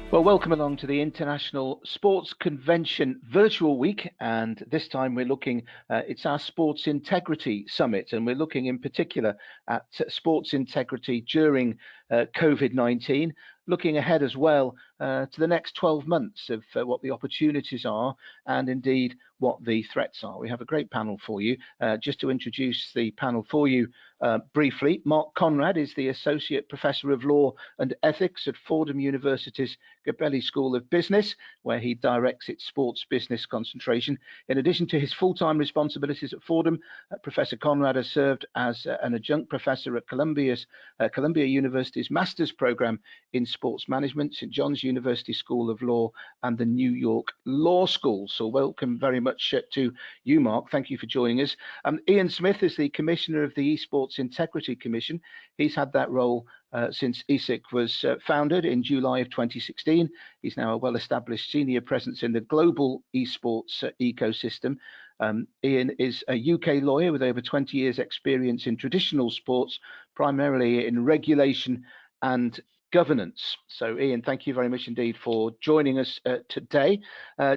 Well, welcome along to the International Sports Convention Virtual Week. And this time we're looking, it's our Sports Integrity Summit. And we're looking in particular at sports integrity during COVID-19, looking ahead as well to the next 12 months of what the opportunities are and indeed what the threats are. We have a great panel for you. Just to introduce the panel for you briefly, Mark Conrad is the Associate Professor of Law and Ethics at Fordham University's Gabelli School of Business, where he directs its sports business concentration. In addition to his full-time responsibilities at Fordham, Professor Conrad has served as an adjunct professor at Columbia University's Master's Program in Sports Management, St. John's University School of Law, and the New York Law School. So welcome very much to you, Mark. Thank you for joining us. Ian Smith is the Commissioner of the Esports Integrity Commission. He's had that role since ISC was founded in July of 2016. He's now a well-established senior presence in the global esports ecosystem. Ian is a UK lawyer with over 20 years experience in traditional sports, primarily in regulation and governance. So Ian, thank you very much indeed for joining us today.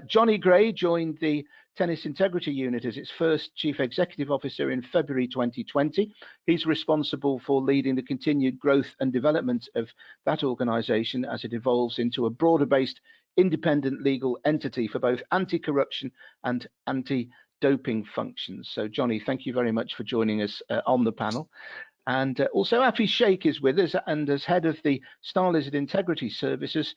Jonny Gray joined the Tennis Integrity Unit as its first Chief Executive Officer in February 2020. He's responsible for leading the continued growth and development of that organisation as it evolves into a broader-based independent legal entity for both anti-corruption and anti-doping functions. So Jonny, thank you very much for joining us on the panel. And also Affy Sheikh is with us, and as head of the Starlizard Integrity Services,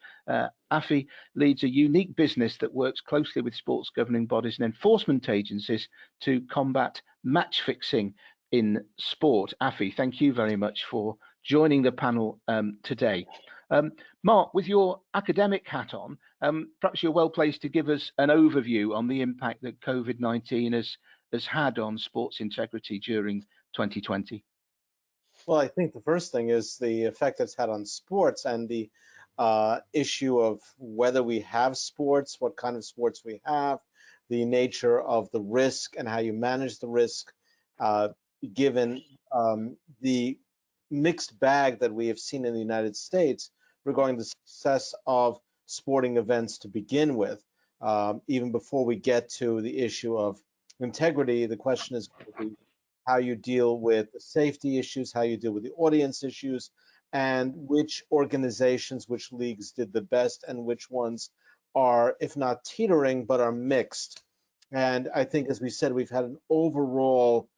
Affy leads a unique business that works closely with sports governing bodies and enforcement agencies to combat match fixing in sport. Affy, thank you very much for joining the panel today. Mark, with your academic hat on, perhaps you're well placed to give us an overview on the impact that COVID-19 has had on sports integrity during 2020. Well, I think the first thing is the effect it's had on sports and the issue of whether we have sports, what kind of sports we have, the nature of the risk and how you manage the risk, given the mixed bag that we have seen in the United States regarding the success of sporting events to begin with. Even before we get to the issue of integrity, the question is how you deal with the safety issues, how you deal with the audience issues, and which organizations, which leagues did the best, and which ones are, if not teetering, but are mixed. And I think, as we said, we've had an overall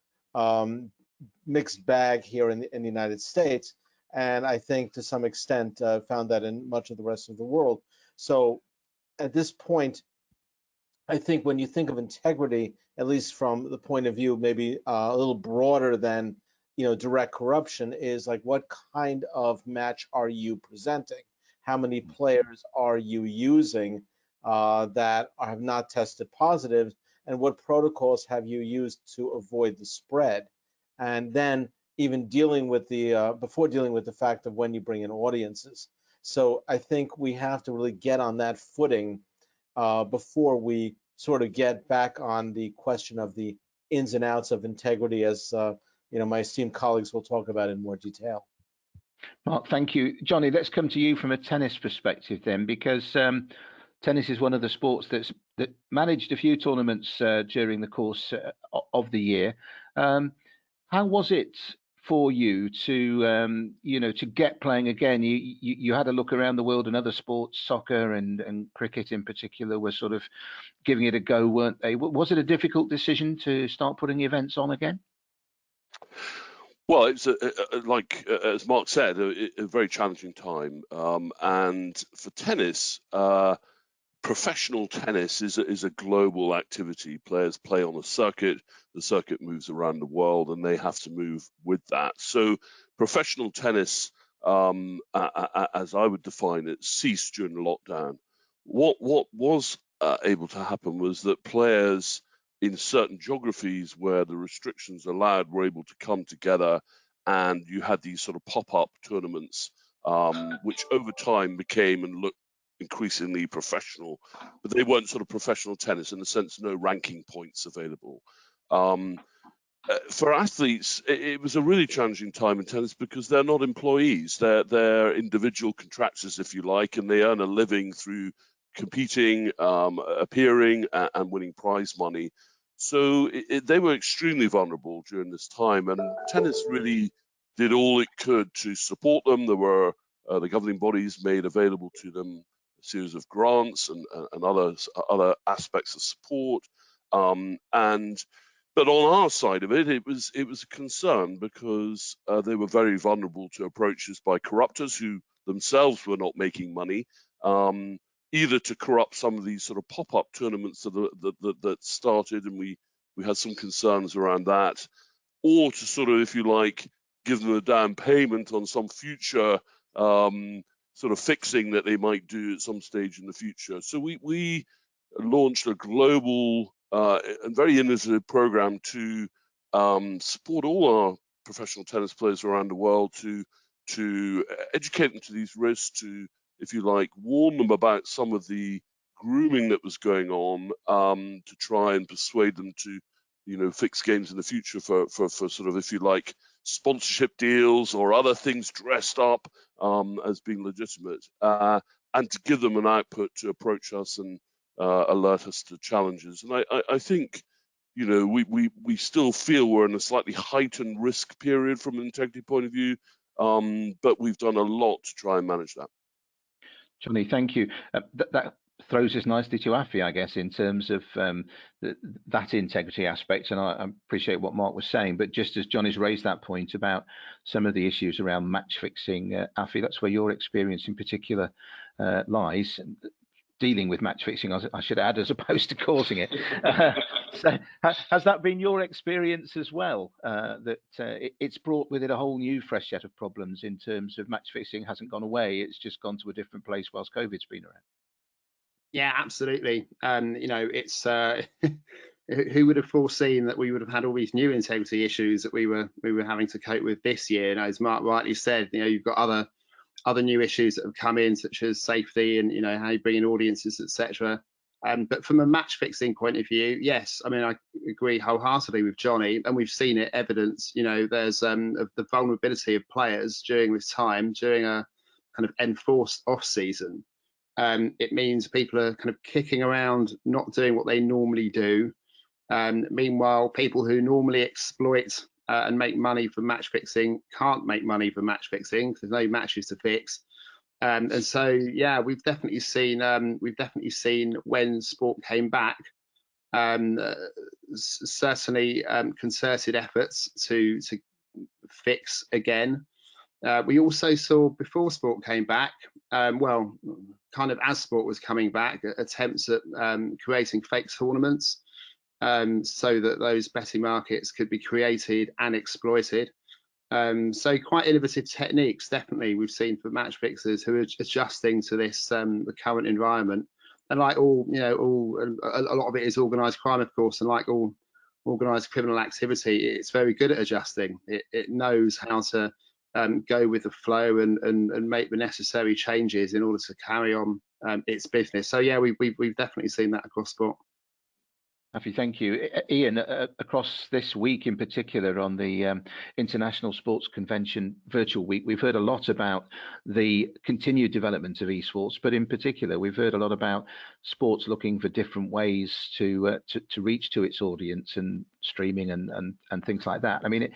mixed bag here in the United States, and I think to some extent found that in much of the rest of the world. So at this point, I think when you think of integrity, at least from the point of view maybe a little broader than direct corruption, is like what kind of match are you presenting? How many players are you using that have not tested positive, and what protocols have you used to avoid the spread? And then even dealing with the before dealing with the fact of when you bring in audiences. So I think we have to really get on that footing before we sort of get back on the question of the ins and outs of integrity, as my esteemed colleagues will talk about in more detail. Mark, thank you. Jonny, let's come to you from a tennis perspective then, because tennis is one of the sports that managed a few tournaments during the course of the year. How was it for you to to get playing again? You had a look around the world, and other sports, soccer and cricket in particular, were sort of giving it a go, weren't they? Was it a difficult decision to start putting events on again? Well, it's like as Mark said, a very challenging time, and for tennis, professional tennis is a global activity. Players play on a circuit. The circuit moves around the world, and they have to move with that. So, professional tennis, as I would define it, ceased during the lockdown. What was able to happen was that players in certain geographies where the restrictions allowed were able to come together, and you had these sort of pop-up tournaments, which over time became and looked increasingly professional, but they weren't sort of professional tennis in the sense no ranking points available. for athletes, it was a really challenging time in tennis because they're not employees. They're individual contractors, if you like, and they earn a living through competing, appearing, and winning prize money. So they were extremely vulnerable during this time, and tennis really did all it could to support them. There were the governing bodies made available to them a series of grants and other aspects of support, but on our side of it, it was a concern because they were very vulnerable to approaches by corruptors who themselves were not making money, either to corrupt some of these sort of pop-up tournaments that started, and we had some concerns around that, or to sort of, if you like, give them a down payment on some future sort of fixing that they might do at some stage in the future. So we launched a global and very innovative program to support all our professional tennis players around the world, to educate them to these risks, to, if you like, warn them about some of the grooming that was going on, to try and persuade them to, fix games in the future for sort of, if you like, sponsorship deals or other things dressed up as being legitimate, and to give them an output to approach us and alert us to challenges. And I think, we still feel we're in a slightly heightened risk period from an integrity point of view, but we've done a lot to try and manage that. Jonny, thank you. That throws us nicely to Affy, I guess, in terms of that integrity aspect. And I appreciate what Mark was saying, but just as Jonny's raised that point about some of the issues around match fixing, Affy, that's where your experience in particular lies. Dealing with match fixing, I should add, as opposed to causing it. So has that been your experience as well, that it's brought with it a whole new fresh set of problems in terms of match fixing hasn't gone away, it's just gone to a different place whilst COVID's been around? Yeah, absolutely. And it's who would have foreseen that we would have had all these new integrity issues that we were having to cope with this year? And as Mark rightly said, you've got other new issues that have come in, such as safety and how you bring in audiences, etc. But from a match fixing point of view, yes, I mean, I agree wholeheartedly with Jonny, and we've seen it evidence. There's the vulnerability of players during this time, during a kind of enforced off season. It means people are kind of kicking around, not doing what they normally do. Meanwhile, people who normally exploit and make money from match fixing can't make money from match fixing because there's no matches to fix. And so, yeah, we've definitely seen when sport came back, certainly concerted efforts to fix again. We also saw before sport came back, well, kind of as sport was coming back, attempts at creating fake tournaments so that those betting markets could be created and exploited. So quite innovative techniques, definitely, we've seen for match fixers who are adjusting to this the current environment. And like all, a lot of it is organised crime, of course, and like all organised criminal activity, it's very good at adjusting. It knows how to go with the flow and make the necessary changes in order to carry on its business. So yeah, we've definitely seen that across sport. Affy, thank you. Ian, across this week in particular on the International Sports Convention Virtual Week, we've heard a lot about the continued development of esports, but in particular, we've heard a lot about sports looking for different ways to reach to its audience and streaming and things like that. I mean,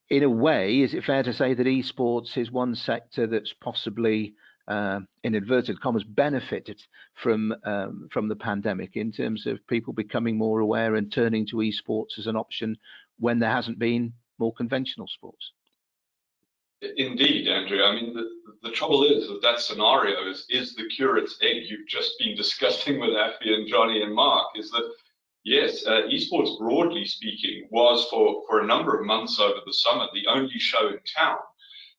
in a way, is it fair to say that esports is one sector that's possibly in inverted commas benefited from the pandemic in terms of people becoming more aware and turning to esports as an option when there hasn't been more conventional sports? Indeed, Andrew. I mean, the trouble is that scenario is the curate's egg you've just been discussing with Affy and Jonny and Mark, is that yes, esports, broadly speaking, was for a number of months over the summer the only show in town.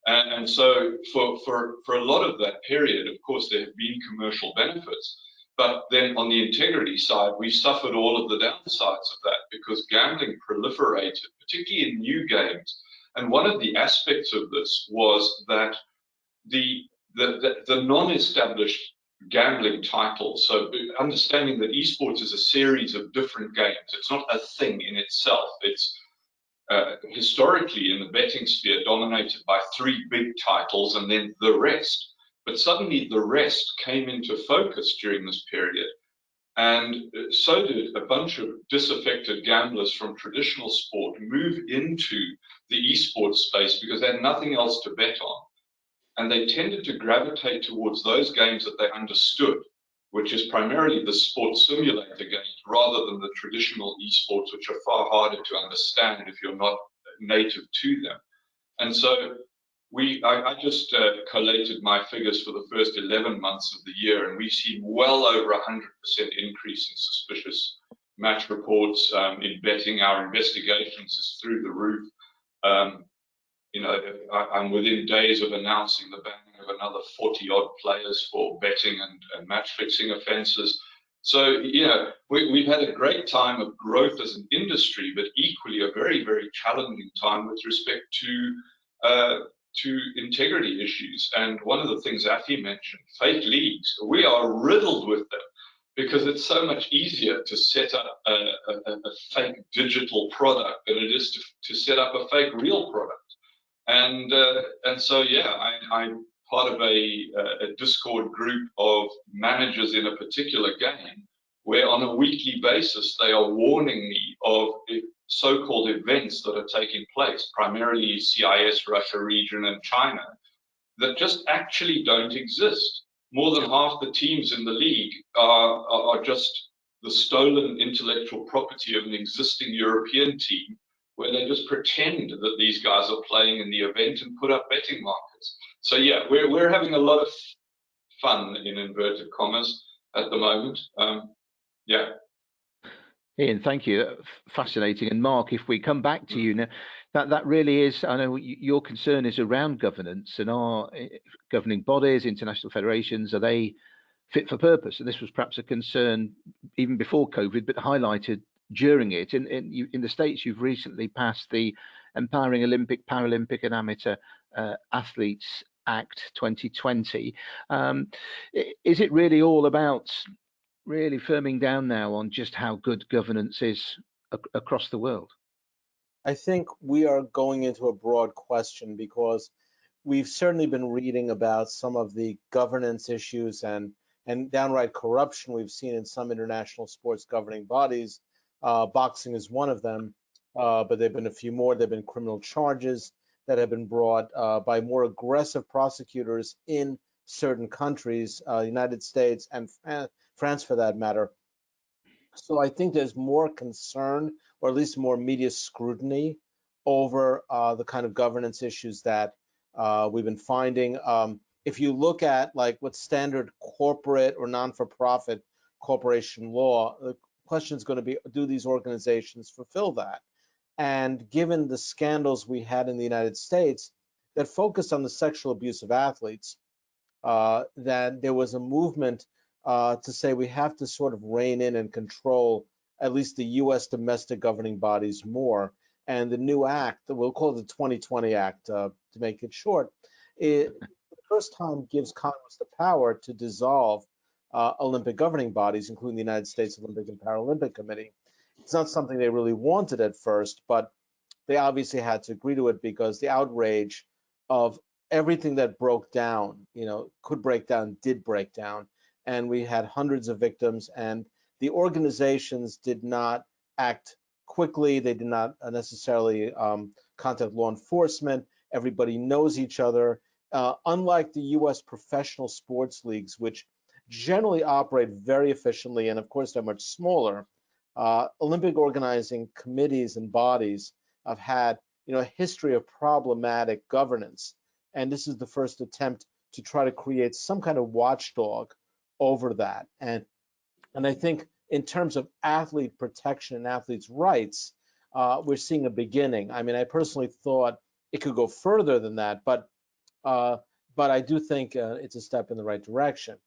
And so for a lot of that period, of course, there have been commercial benefits. But then on the integrity side, we suffered all of the downsides of that because gambling proliferated, particularly in new games. And one of the aspects of this was that the non-established gambling titles, so understanding that esports is a series of different games. It's not a thing in itself. It's historically in the betting sphere dominated by 3 big titles and then the rest. But suddenly the rest came into focus during this period. And so did a bunch of disaffected gamblers from traditional sport move into the esports space because they had nothing else to bet on. And they tended to gravitate towards those games that they understood, which is primarily the sports simulator games rather than the traditional esports, which are far harder to understand if you're not native to them. And so I just collated my figures for the first 11 months of the year, and we've seen well over 100% increase in suspicious match reports in betting. Our investigations is through the roof. You know, I'm within days of announcing the banning of another 40-odd players for betting and match-fixing offences. So, you know, we've had a great time of growth as an industry, but equally a very, very challenging time with respect to integrity issues. And one of the things Affy mentioned, fake leagues, we are riddled with them because it's so much easier to set up a fake digital product than it is to set up a fake real product. And so, yeah, I'm part of a Discord group of managers in a particular game where on a weekly basis they are warning me of so-called events that are taking place, primarily CIS, Russia region, and China, that just actually don't exist. More than half the teams in the league are just the stolen intellectual property of an existing European team, where they just pretend that these guys are playing in the event and put up betting markets. So yeah, we're having a lot of fun in inverted commas at the moment. Yeah. Ian, thank you. Fascinating. And Mark, if we come back to you now, that really is, I know your concern is around governance, and our governing bodies, international federations, are they fit for purpose? And this was perhaps a concern even before COVID, but highlighted during it. In the States, you've recently passed the Empowering Olympic, Paralympic and Amateur Athletes Act 2020. Is it really all about really firming down now on just how good governance is across the world? I think we are going into a broad question because we've certainly been reading about some of the governance issues and downright corruption we've seen in some international sports governing bodies. Boxing is one of them, but there have been a few more. There have been criminal charges that have been brought by more aggressive prosecutors in certain countries, United States and France for that matter. So I think there's more concern, or at least more media scrutiny over the kind of governance issues that we've been finding. If you look at like what standard corporate or non-for-profit corporation law, the question is going to be, do these organizations fulfill that? And given the scandals we had in the United States that focused on the sexual abuse of athletes, that there was a movement to say we have to sort of rein in and control at least the U.S. domestic governing bodies more. And the new act, we'll call it the 2020 Act to make it short, it the first time gives Congress the power to dissolve Olympic governing bodies, including the United States Olympic and Paralympic Committee. It's not something they really wanted at first, but they obviously had to agree to it because the outrage of everything that broke down, could break down, did break down. And we had hundreds of victims, and the organizations did not act quickly. They did not necessarily contact law enforcement. Everybody knows each other. Unlike the U.S. professional sports leagues, which generally operate very efficiently, and of course they're much smaller, Olympic organizing committees and bodies have had a history of problematic governance. And this is the first attempt to try to create some kind of watchdog over that. And I think in terms of athlete protection and athletes' rights, we're seeing a beginning. I mean, I personally thought it could go further than that, but I do think it's a step in the right direction.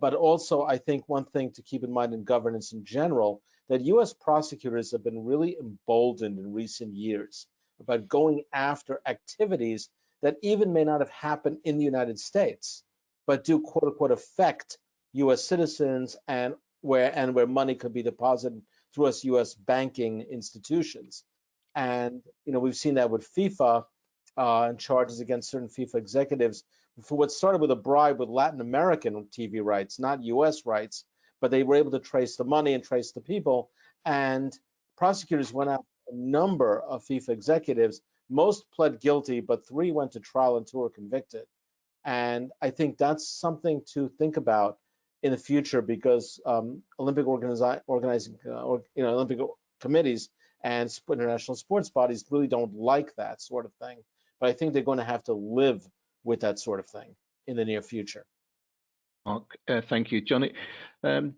But also, I think one thing to keep in mind in governance in general, that U.S. prosecutors have been really emboldened in recent years about going after activities that even may not have happened in the United States, but do quote unquote affect U.S. citizens and where money could be deposited through U.S. banking institutions. And we've seen that with FIFA and charges against certain FIFA executives for what started with a bribe with Latin American TV rights, not US rights, but they were able to trace the money and trace the people. And prosecutors went after a number of FIFA executives. Most pled guilty, but 3 went to trial and 2 were convicted. And I think that's something to think about in the future, because Olympic Olympic committees and international sports bodies really don't like that sort of thing. But I think they're going to have to live with that sort of thing in the near future. Mark, thank you, Jonny.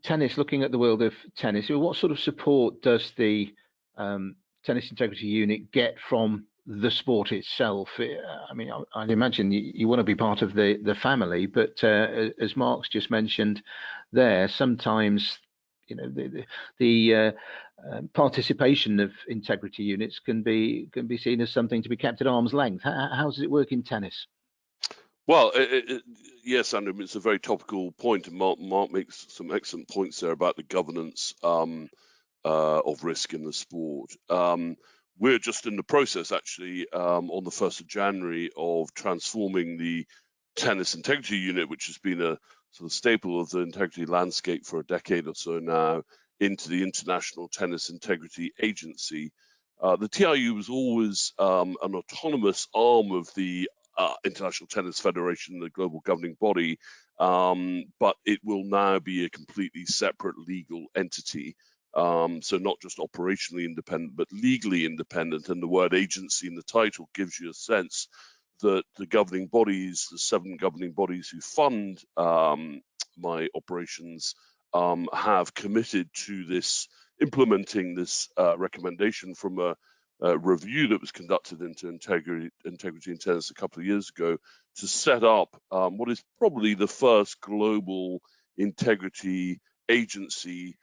Tennis, looking at the world of tennis, what sort of support does the Tennis Integrity Unit get from the sport itself? I mean, I'd imagine you want to be part of the family, but as Mark's just mentioned there, sometimes the participation of integrity units can be seen as something to be kept at arm's length. How does it work in tennis? Well, yes, Andrew, it's a very topical point, and Mark makes some excellent points there about the governance of risk in the sport. We're just in the process, actually, on the 1st of January, of transforming the Tennis Integrity Unit, which has been a sort of staple of the integrity landscape for a decade or so now, into the International Tennis Integrity Agency. The TIU was always an autonomous arm of the International Tennis Federation, the global governing body, but it will now be a completely separate legal entity. So not just operationally independent, but legally independent. And the word agency in the title gives you a sense that the governing bodies, the 7 governing bodies who fund my operations, have committed to this, implementing this recommendation from a review that was conducted into integrity in tennis a couple of years ago, to set up what is probably the first global integrity agency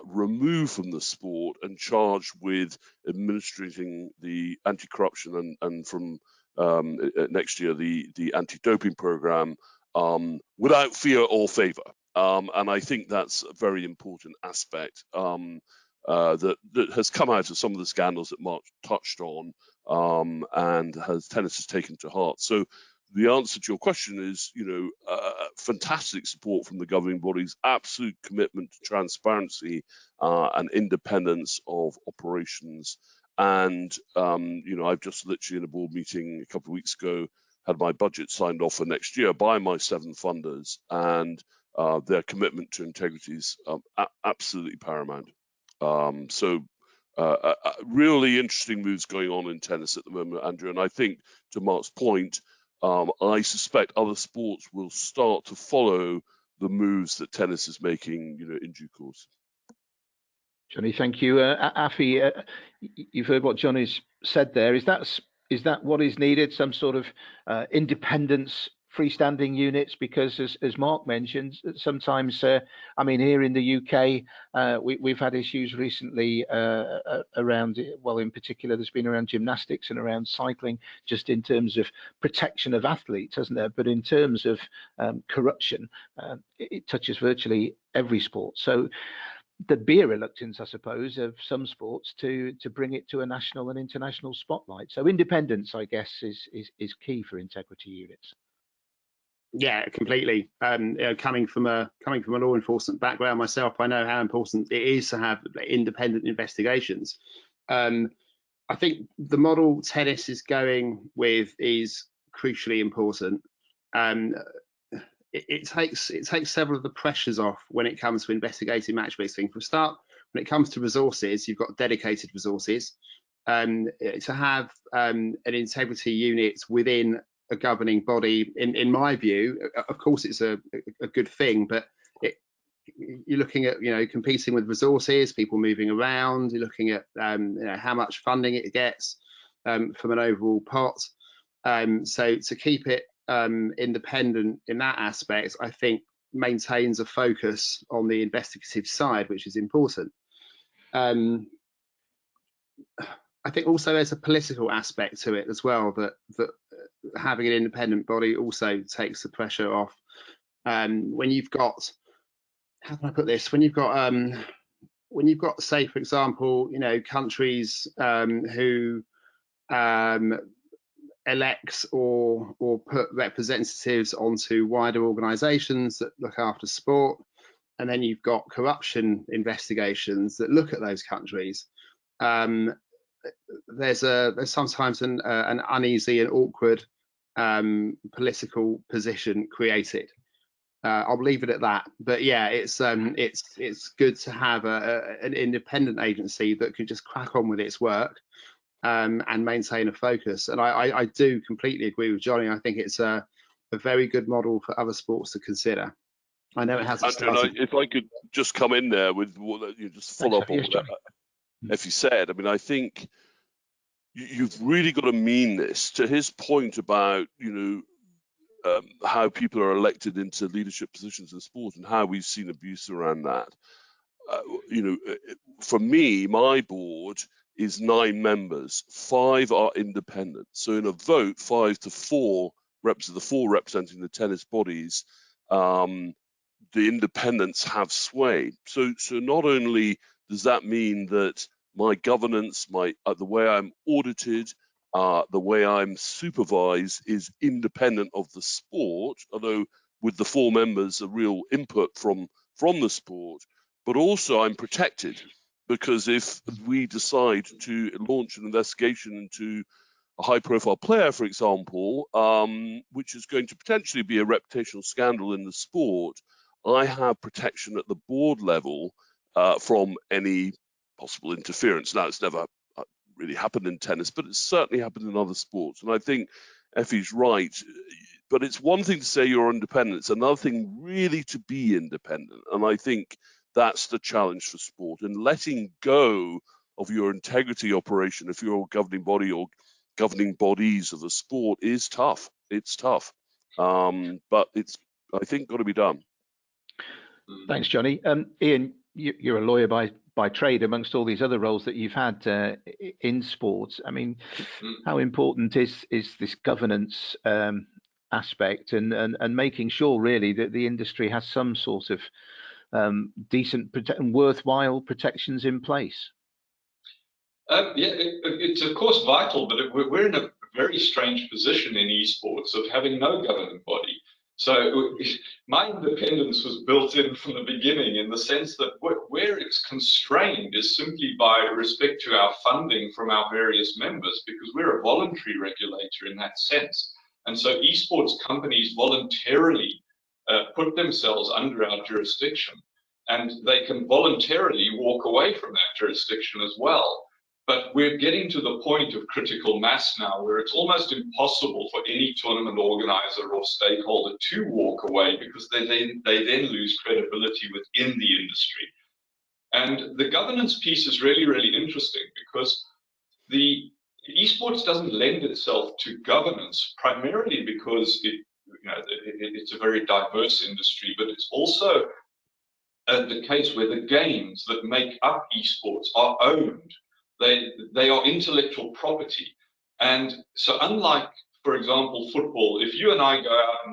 removed from the sport and charged with administrating the anti-corruption and from next year the anti-doping program without fear or favor. And I think that's a very important aspect that has come out of some of the scandals that Mark touched on, and tennis has taken to heart. So the answer to your question is, fantastic support from the governing bodies, absolute commitment to transparency and independence of operations. And, I've just literally in a board meeting a couple of weeks ago had my budget signed off for next year by my 7 funders, and their commitment to integrity is absolutely paramount. Really interesting moves going on in tennis at the moment, Andrew. And I think, to Mark's point, I suspect other sports will start to follow the moves that tennis is making, in due course. Jonny, thank you. Affy, you've heard what Jonny's said there. Is that what is needed? Some sort of independence, freestanding units? Because as Mark mentioned, sometimes, here in the UK, we've had issues recently around, well, in particular, there's been around gymnastics and around cycling, just in terms of protection of athletes, hasn't there? But in terms of corruption, it touches virtually every sport. So there'd be a reluctance, I suppose, of some sports to bring it to a national and international spotlight. So independence, I guess, is key for integrity units. Yeah, completely. Coming from a law enforcement background myself, I know how important it is to have independent investigations. I think the model tennis is going with is crucially important. It takes several of the pressures off when it comes to investigating match fixing. For a start, when it comes to resources, you've got dedicated resources. To have an integrity unit within a governing body, in my view, of course, it's a good thing, but you're looking at competing with resources, people moving around. You're looking at how much funding it gets from an overall pot. So to keep it independent in that aspect, I think maintains a focus on the investigative side, which is important. I think also there's a political aspect to it as well, that having an independent body also takes the pressure off. When you've got, how can I put this? When you've got when you've got, say, for example, countries who elects or put representatives onto wider organisations that look after sport, and then you've got corruption investigations that look at those countries. There's sometimes an uneasy and awkward political position created. I'll leave it at that. But yeah, it's good to have an independent agency that can just crack on with its work and maintain a focus. And I do completely agree with Jonny. I think it's a very good model for other sports to consider. I know it hasn't started. If I could just come in there with what you just follow up on what Effie said. I mean, I think you've really got to mean this. To his point about how people are elected into leadership positions in sport and how we've seen abuse around that. For me, my board is 9 members, 5 are independent. So in a vote, 5-4 the 4 representing the tennis bodies, the independents have sway. So not only does that mean that my governance, the way I'm audited, the way I'm supervised is independent of the sport, although with the 4 members, a real input from the sport, but also I'm protected, because if we decide to launch an investigation into a high-profile player, for example, which is going to potentially be a reputational scandal in the sport, I have protection at the board level from any possible interference. Now, it's never really happened in tennis, but it's certainly happened in other sports. And I think Effie's right, but it's one thing to say you're independent. It's another thing really to be independent. And I think that's the challenge for sport. And letting go of your integrity operation, if you're a governing body or governing bodies of the sport, is tough. It's tough. But it's, I think, got to be done. Thanks, Jonny. Ian, you're a lawyer by trade, amongst all these other roles that you've had in sports. I mean, how important is this governance aspect and making sure really that the industry has some sort of decent and worthwhile protections in place? It's of course vital, but we're in a very strange position in esports of having no governing body. So my independence was built in from the beginning, in the sense that where it's constrained is simply by respect to our funding from our various members, because we're a voluntary regulator in that sense. And so esports companies voluntarily put themselves under our jurisdiction, and they can voluntarily walk away from that jurisdiction as well. But we're getting to the point of critical mass now where it's almost impossible for any tournament organizer or stakeholder to walk away, because they then lose credibility within the industry. And the governance piece is really, really interesting, because the esports doesn't lend itself to governance, primarily because it's a very diverse industry, but it's also the case where the games that make up esports are owned. They are intellectual property. And so unlike, for example, football, if you and I go out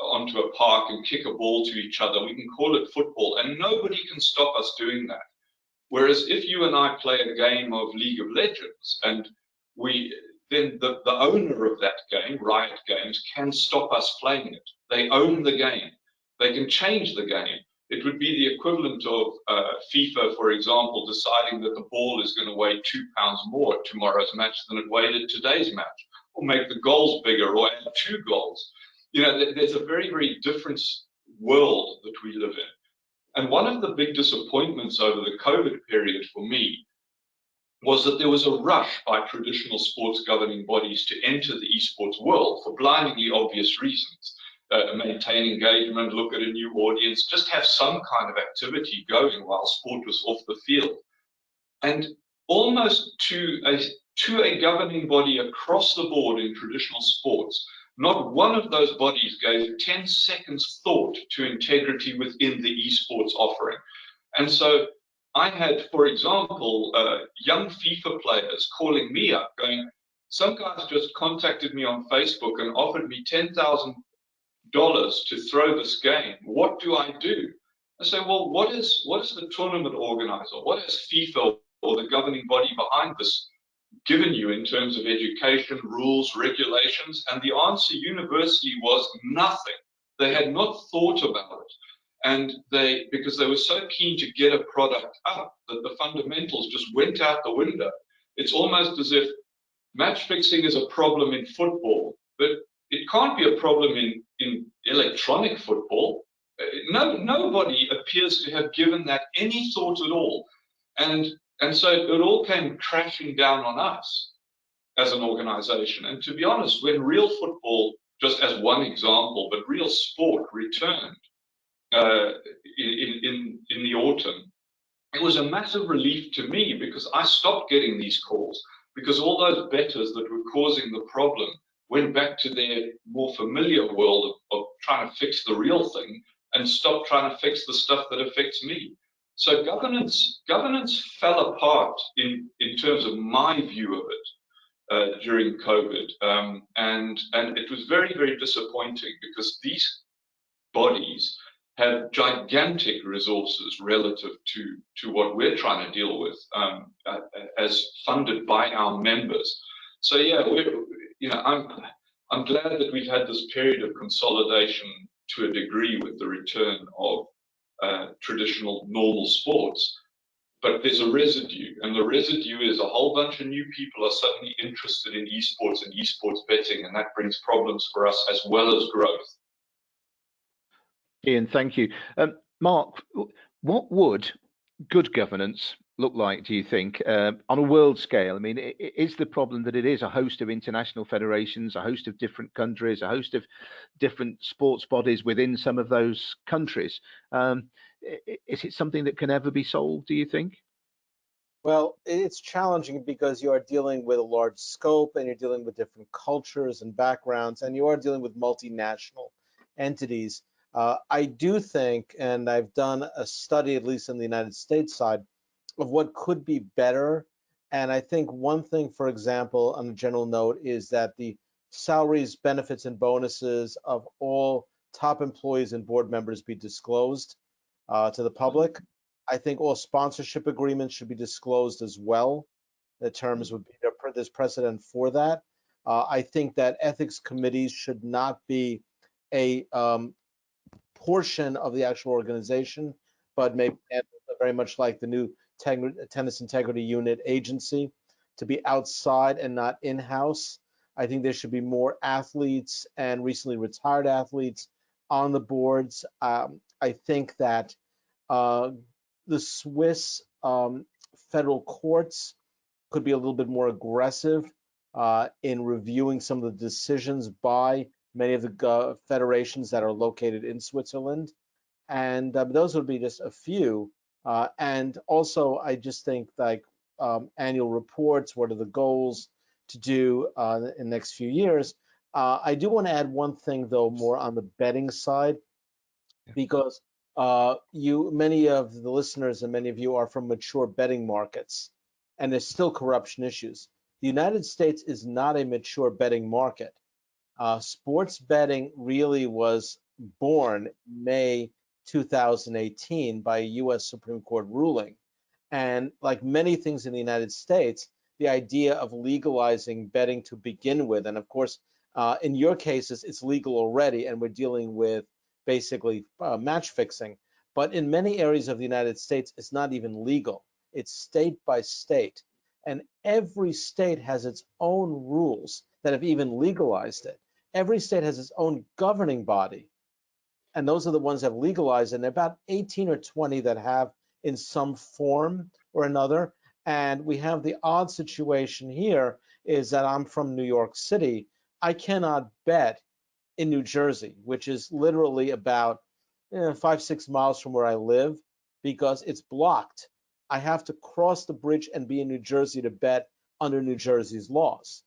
onto a park and kick a ball to each other, we can call it football, and nobody can stop us doing that. Whereas if you and I play a game of League of Legends, and then the owner of that game, Riot Games, can stop us playing it. They own the game. They can change the game. It would be the equivalent of FIFA, for example, deciding that the ball is going to weigh 2 pounds more at tomorrow's match than it weighed at today's match, or make the goals bigger, or add 2 goals. There's a very, very different world that we live in. And one of the big disappointments over the COVID period for me was that there was a rush by traditional sports governing bodies to enter the esports world for blindingly obvious reasons. Maintain engagement, look at a new audience, just have some kind of activity going while sport was off the field. And almost to a governing body across the board in traditional sports, not one of those bodies gave 10 seconds thought to integrity within the esports offering. And so I had, for example, young FIFA players calling me up going, some guys just contacted me on Facebook and offered me $10,000 to throw this game. What do I do? I say, well, what is the tournament organizer? What has FIFA or the governing body behind this given you in terms of education, rules, regulations? And the answer universally was nothing. They had not thought about it. And because they were so keen to get a product up that the fundamentals just went out the window. It's almost as if match fixing is a problem in football, but it can't be a problem in electronic football. Nobody appears to have given that any thought at all. And so it all came crashing down on us as an organization. And to be honest, when real football, just as one example, but real sport returned in the autumn, it was a massive relief to me because I stopped getting these calls because all those bettors that were causing the problem went back to their more familiar world of trying to fix the real thing and stopped trying to fix the stuff that affects me. So governance fell apart in terms of my view of it during COVID, and it was very, very disappointing because these bodies have gigantic resources relative to what we're trying to deal with as funded by our members. So yeah, I'm glad that we've had this period of consolidation to a degree with the return of traditional normal sports, but there's a residue, and the residue is a whole bunch of new people are suddenly interested in esports and esports betting, and that brings problems for us as well as growth. Ian, thank you. Mark, what would good governance look like, do you think, on a world scale? I mean, is the problem that it is a host of international federations, a host of different countries, a host of different sports bodies within some of those countries? Is it something that can ever be solved, do you think? Well, it's challenging because you are dealing with a large scope and you're dealing with different cultures and backgrounds, and you are dealing with multinational entities. I do think, and I've done a study, at least in the United States side, of what could be better. And I think one thing, for example, on a general note, is that the salaries, benefits, and bonuses of all top employees and board members be disclosed to the public. I think all sponsorship agreements should be disclosed as well. The terms would be, there's precedent for that. I think that ethics committees should not be a portion of the actual organization, but maybe very much like the new Tennis Integrity Unit agency, to be outside and not in-house. I think there should be more athletes and recently retired athletes on the boards. I think that the Swiss federal courts could be a little bit more aggressive in reviewing some of the decisions by many of the federations that are located in Switzerland. And those would be just a few. And also, I just think like annual reports, what are the goals to do in the next few years. I do want to add one thing, though, more on the betting side, because many of the listeners and many of you are from mature betting markets, and there's still corruption issues. The United States is not a mature betting market. Sports betting really was born May 2018 by a U.S. Supreme Court ruling. And like many things in the United States, the idea of legalizing betting to begin with, and of course, in your cases, it's legal already, and we're dealing with basically match fixing. But in many areas of the United States, it's not even legal. It's state by state. And every state has its own rules that have even legalized it. Every state has its own governing body. And those are the ones that have legalized, and there are about 18 or 20 that have in some form or another. And we have the odd situation here is that I'm from New York City. I cannot bet in New Jersey, which is literally about 5-6 miles from where I live, because it's blocked. I have to cross the bridge and be in New Jersey to bet under New Jersey's laws.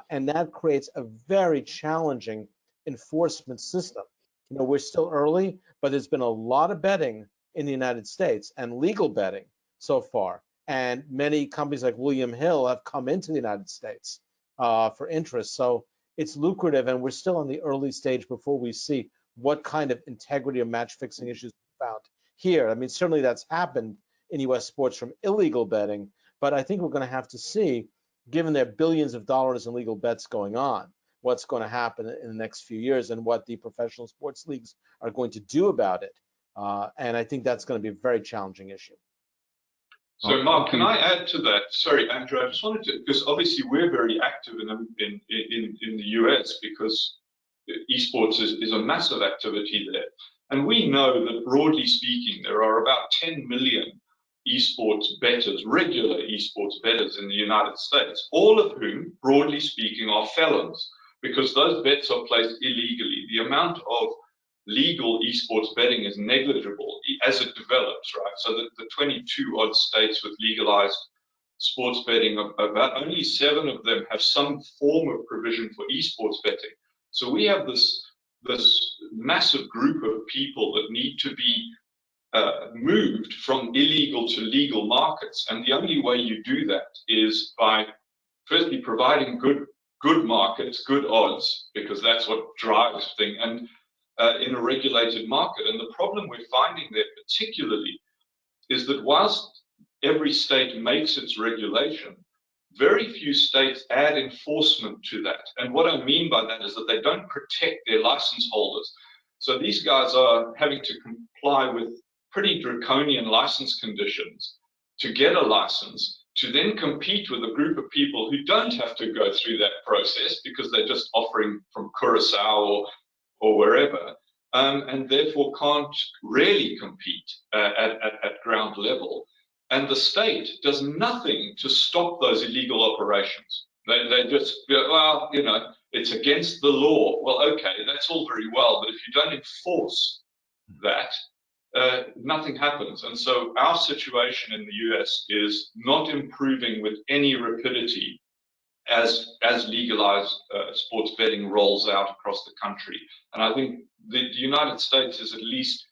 And that creates a very challenging enforcement system. You know, we're still early, but there's been a lot of betting in the United States and legal betting so far. And many companies like William Hill have come into the United States for interest. So it's lucrative, and we're still on the early stage before we see what kind of integrity or match fixing issues we found here. I mean, certainly that's happened in US sports from illegal betting, but I think we're going to have to see, given there are billions of dollars in legal bets going on, what's going to happen in the next few years and what the professional sports leagues are going to do about it. And I think that's going to be a very challenging issue. So, Mark, can I add to that? Sorry, Andrew, I just wanted to, because obviously we're very active in the US, because esports is a massive activity there. And we know that, broadly speaking, there are about 10 million esports bettors, regular esports bettors in the United States, all of whom, broadly speaking, are felons, because those bets are placed illegally. The amount of legal esports betting is negligible as it develops, right? So the 22 odd states with legalized sports betting, about only 7 of them have some form of provision for esports betting. So we have this massive group of people that need to be moved from illegal to legal markets. And the only way you do that is by firstly providing good markets, good odds, because that's what drives things, and in a regulated market. And the problem we're finding there particularly is that whilst every state makes its regulation, very few states add enforcement to that. And what I mean by that is that they don't protect their license holders. So these guys are having to comply with pretty draconian license conditions to get a license, to then compete with a group of people who don't have to go through that process because they're just offering from Curacao or wherever, and therefore can't really compete at ground level. And the state does nothing to stop those illegal operations. They just go, well, you know, it's against the law. Well, okay, that's all very well, but if you don't enforce that, nothing happens. And so our situation in the US is not improving with any rapidity as legalized sports betting rolls out across the country. And I think the United States is at least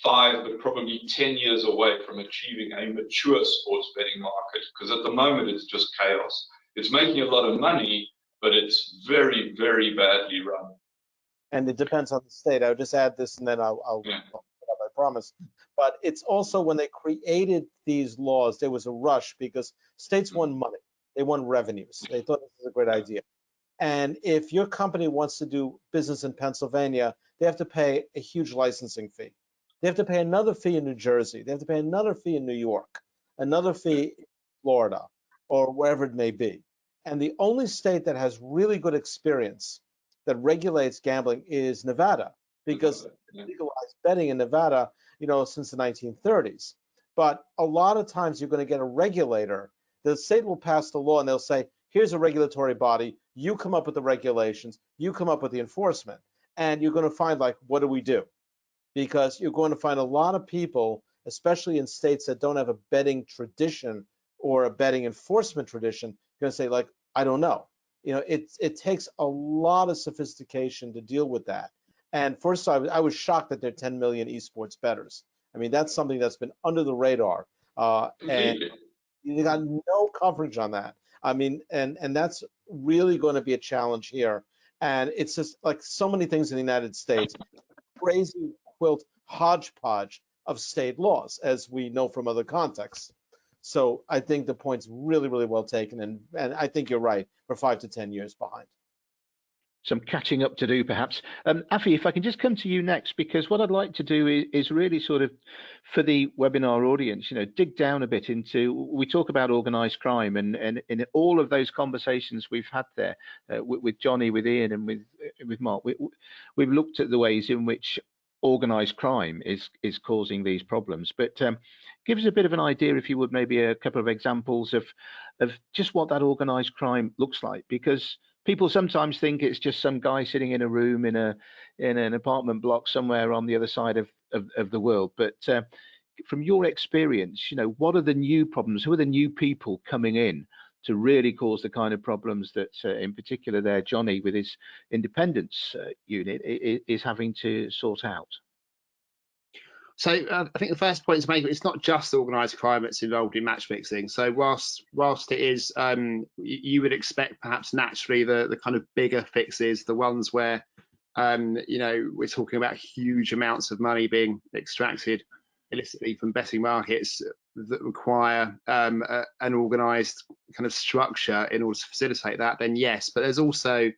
5, but probably 10 years away from achieving a mature sports betting market, because at the moment it's just chaos. It's making a lot of money, but it's very, very badly run. And it depends on the state. I would just add this, and then I'll put up, I promise. But it's also when they created these laws, there was a rush because states won money. They won revenues. They thought this was a great idea. And if your company wants to do business in Pennsylvania, they have to pay a huge licensing fee. They have to pay another fee in New Jersey. They have to pay another fee in New York, another fee in Florida, or wherever it may be. And the only state that has really good experience that regulates gambling is Nevada, because legalized betting in Nevada, you know, since the 1930s. But a lot of times you're going to get a regulator. The state will pass the law and they'll say, here's a regulatory body. You come up with the regulations. You come up with the enforcement. And you're going to find, like, what do we do? Because you're going to find a lot of people, especially in states that don't have a betting tradition or a betting enforcement tradition, going to say, like, I don't know. You know, it takes a lot of sophistication to deal with that. And first, I was shocked that there are 10 million esports bettors. I mean, that's something that's been under the radar, and you got no coverage on that. I mean, and that's really going to be a challenge here. And it's just like so many things in the United States, crazy quilt hodgepodge of state laws, as we know from other contexts. So I think the point's really, really well taken, and I think you're right. We're 5 to 10 years behind. Some catching up to do, perhaps. Affy, if I can just come to you next, because what I'd like to do is really sort of, for the webinar audience, you know, dig down a bit into, we talk about organised crime, and in all of those conversations we've had there with Jonny, with Ian, and with Mark, we've looked at the ways in which organised crime is causing these problems. But give us a bit of an idea, if you would, maybe a couple of examples of just what that organised crime looks like, because people sometimes think it's just some guy sitting in a room in an apartment block somewhere on the other side of the world. But from your experience, you know, what are the new problems? Who are the new people coming in to really cause the kind of problems that, in particular, there, Jonny, with his independence unit, is having to sort out? So I think the first point to make, it's not just organised crime that's involved in match fixing. So whilst it is, you would expect perhaps naturally the kind of bigger fixes, the ones where, you know, we're talking about huge amounts of money being extracted illicitly from betting markets that require an organised kind of structure in order to facilitate that, then yes. But there's also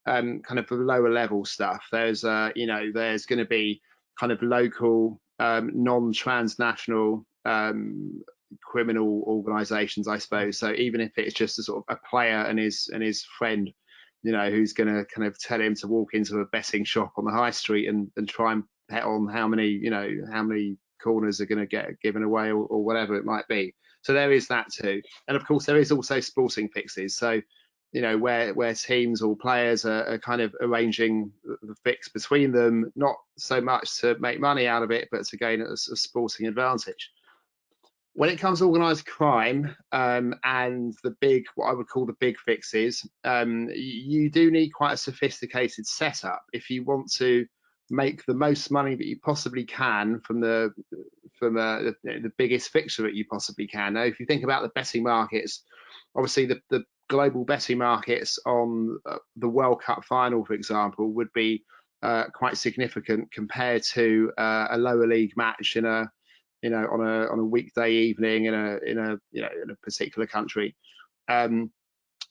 kind of the lower level stuff. There's there's going to be kind of local non-transnational criminal organisations, I suppose. So even if it's just a sort of a player and his friend, who's going to kind of tell him to walk into a betting shop on the high street and try and bet on how many corners are going to get given away or whatever it might be. So there is that too. And of course there is also sporting fixes. So where teams or players are kind of arranging the fix between them, not so much to make money out of it, but to gain a sporting advantage. When it comes to organised crime and what I would call the big fixes, you do need quite a sophisticated setup if you want to make the most money that you possibly can from the biggest fixture that you possibly can. Now, if you think about the betting markets, obviously the global betting markets on the World Cup final, for example, would be quite significant compared to a lower league match in a on a weekday evening in a particular country.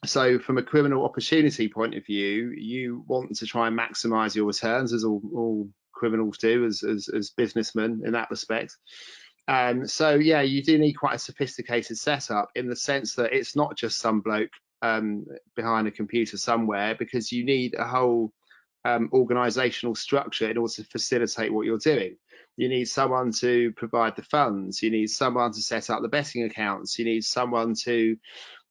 So from a criminal opportunity point of view, you want to try and maximise your returns, as all criminals do as businessmen in that respect. So yeah, you do need quite a sophisticated setup in the sense that it's not just some bloke behind a computer somewhere, because you need a whole organisational structure in order to facilitate what you're doing. You need someone to provide the funds, you need someone to set up the betting accounts, you need someone to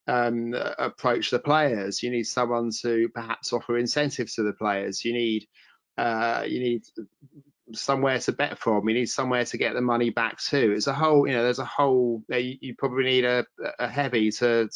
approach the players, you need someone to perhaps offer incentives to the players, you need somewhere to bet from, you need somewhere to get the money back to. It's a whole, there's a whole, you probably need a heavy to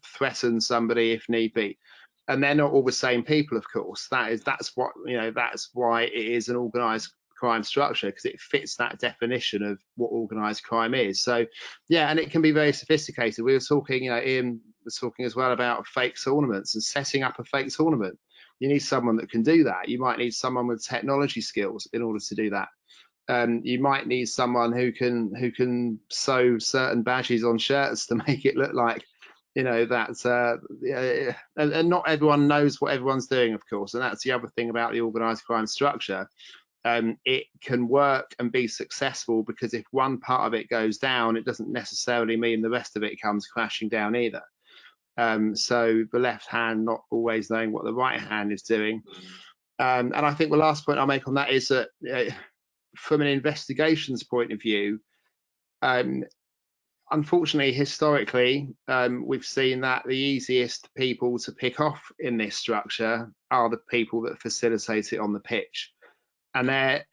threaten somebody if need be. And they're not all the same people, of course. That's why it is an organised crime structure, because it fits that definition of what organised crime is. So yeah, and it can be very sophisticated. We were talking, Ian was talking as well about fake tournaments and setting up a fake tournament. You need someone that can do that. You might need someone with technology skills in order to do that. You might need someone who can sew certain badges on shirts to make it look like that's and not everyone knows what everyone's doing, of course, and that's the other thing about the organised crime structure. It can work and be successful because if one part of it goes down, it doesn't necessarily mean the rest of it comes crashing down either. So the left hand not always knowing what the right hand is doing. And I think the last point I'll make on that is that from an investigations point of view, unfortunately, historically, we've seen that the easiest people to pick off in this structure are the people that facilitate it on the pitch. And they're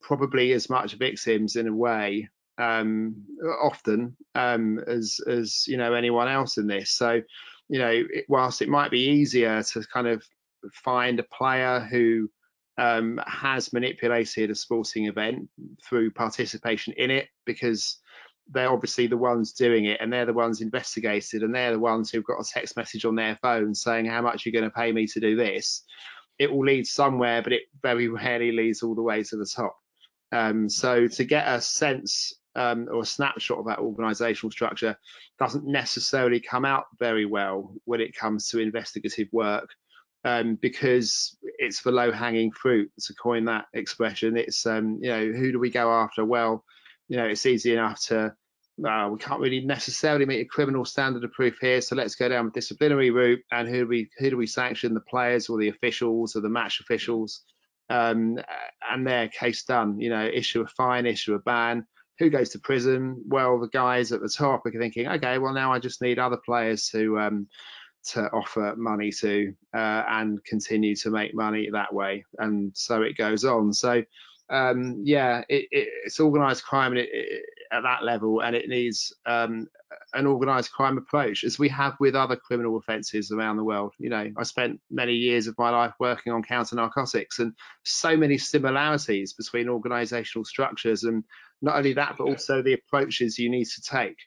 probably as much victims in a way, often, as anyone else in this. So, whilst it might be easier to kind of find a player who has manipulated a sporting event through participation in it, because they're obviously the ones doing it and they're the ones investigated and they're the ones who've got a text message on their phone saying how much you're going to pay me to do this. It will lead somewhere, but it very rarely leads all the way to the top. So to get a sense or a snapshot of that organisational structure doesn't necessarily come out very well when it comes to investigative work, because it's the low-hanging fruit, to coin that expression. It's who do we go after? Well, it's easy enough to we can't really necessarily meet a criminal standard of proof here, so let's go down the disciplinary route. And who do we sanction? The players or the officials or the match officials, and their case done. Issue a fine, issue a ban. Who goes to prison? Well, the guys at the top are thinking, okay, well now I just need other players to offer money to and continue to make money that way, and so it goes on. So yeah, it's organised crime at that level, and it needs an organised crime approach, as we have with other criminal offences around the world. I spent many years of my life working on counter narcotics, and so many similarities between organisational structures, and not only that, but also the approaches you need to take.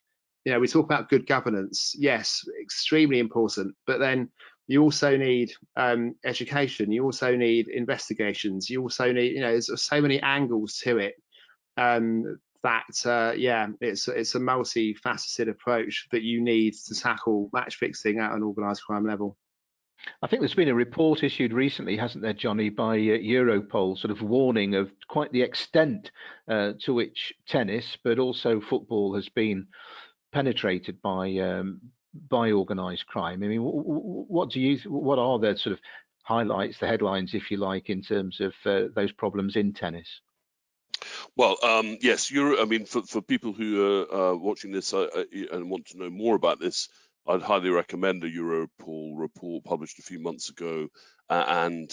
We talk about good governance, yes, extremely important, but then you also need education, you also need investigations, you also need, there's so many angles to it fact, yeah, it's a multifaceted approach that you need to tackle match fixing at an organised crime level. I think there's been a report issued recently, hasn't there, Jonny, by Europol, sort of warning of quite the extent to which tennis, but also football, has been penetrated by organised crime. I mean, what are the sort of highlights, the headlines, if you like, in terms of those problems in tennis? Well, yes, I mean, for people who are watching this and want to know more about this, I'd highly recommend a Europol report published a few months ago. And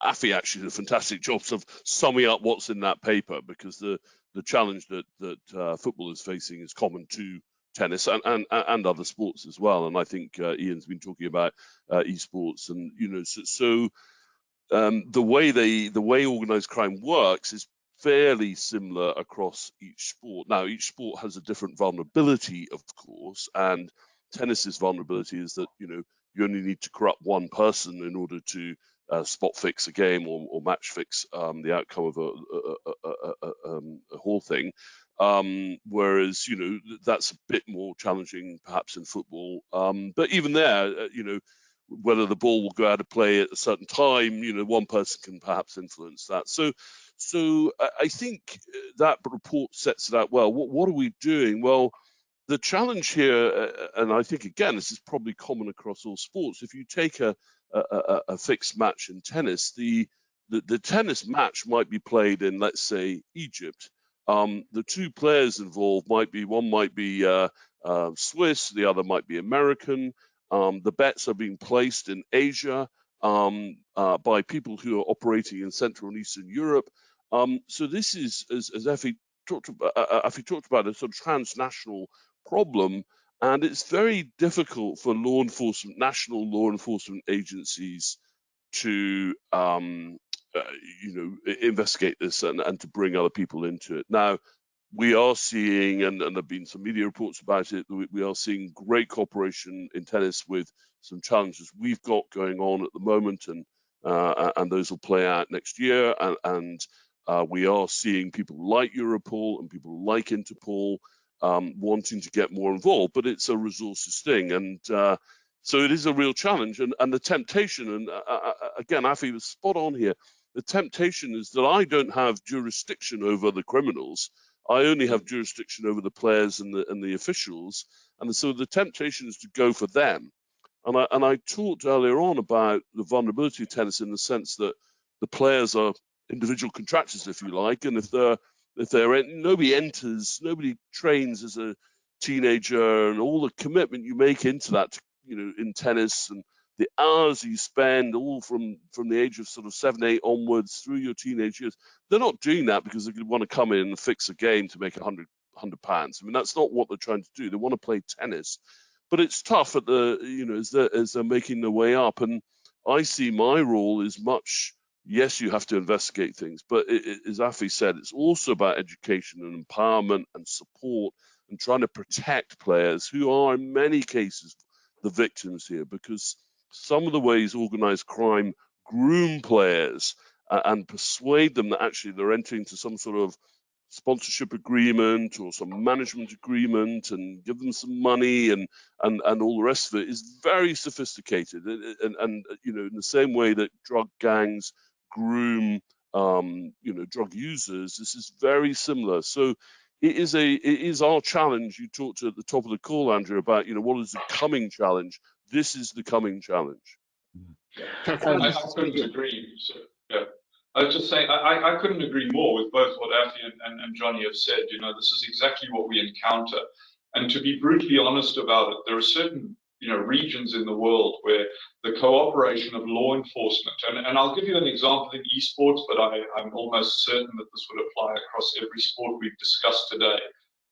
Affy actually did a fantastic job of summing up what's in that paper, because the challenge that football is facing is common to tennis and other sports as well. And I think Ian's been talking about esports, and the way organised crime works is fairly similar across each sport. Now, each sport has a different vulnerability, of course, and tennis's vulnerability is that you only need to corrupt one person in order to spot fix a game or match fix the outcome of a whole thing. Whereas that's a bit more challenging perhaps in football. But even there, whether the ball will go out of play at a certain time, one person can perhaps influence that. So I think that report sets it out well. What are we doing? Well, the challenge here, and I think again this is probably common across all sports. If you take a fixed match in tennis, the tennis match might be played in, let's say, Egypt. The two players involved one might be Swiss, the other might be American. The bets are being placed in Asia by people who are operating in Central and Eastern Europe. So this is, as Affy talked about, a sort of transnational problem, and it's very difficult for national law enforcement agencies to investigate this and to bring other people into it. Now, we are seeing, and there have been some media reports about it, we are seeing great cooperation in tennis with some challenges we've got going on at the moment, and those will play out next year. And we are seeing people like Europol and people like Interpol wanting to get more involved, but it's a resources thing. And so it is a real challenge. And the temptation, and again, Affy was spot on here, the temptation is that I don't have jurisdiction over the criminals. I only have jurisdiction over the players and the officials, and so the temptation is to go for them. And I talked earlier on about the vulnerability of tennis in the sense that the players are individual contractors, if you like, and if nobody trains as a teenager, and all the commitment you make into that, in tennis, and the hours you spend all from the age of sort of 7, 8 onwards through your teenage years, they're not doing that because they want to come in and fix a game to make £100. I mean, that's not what they're trying to do. They want to play tennis, but it's tough at as they're making their way up. And I see my role is much, yes, you have to investigate things, but as Affy said, it's also about education and empowerment and support and trying to protect players who are in many cases the victims here, because some of the ways organised crime groom players and persuade them that actually they're entering into some sort of sponsorship agreement or some management agreement and give them some money and all the rest of it is very sophisticated. And in the same way that drug gangs groom drug users, this is very similar. So it is our challenge. You talked at the top of the call, Andrew, about what is the coming challenge. This is the coming challenge. I couldn't agree. So, yeah, I was just saying I couldn't agree more with both what Affy and Jonny have said. This is exactly what we encounter. And to be brutally honest about it, there are certain regions in the world where the cooperation of law enforcement, and I'll give you an example in esports, but I'm almost certain that this would apply across every sport we've discussed today,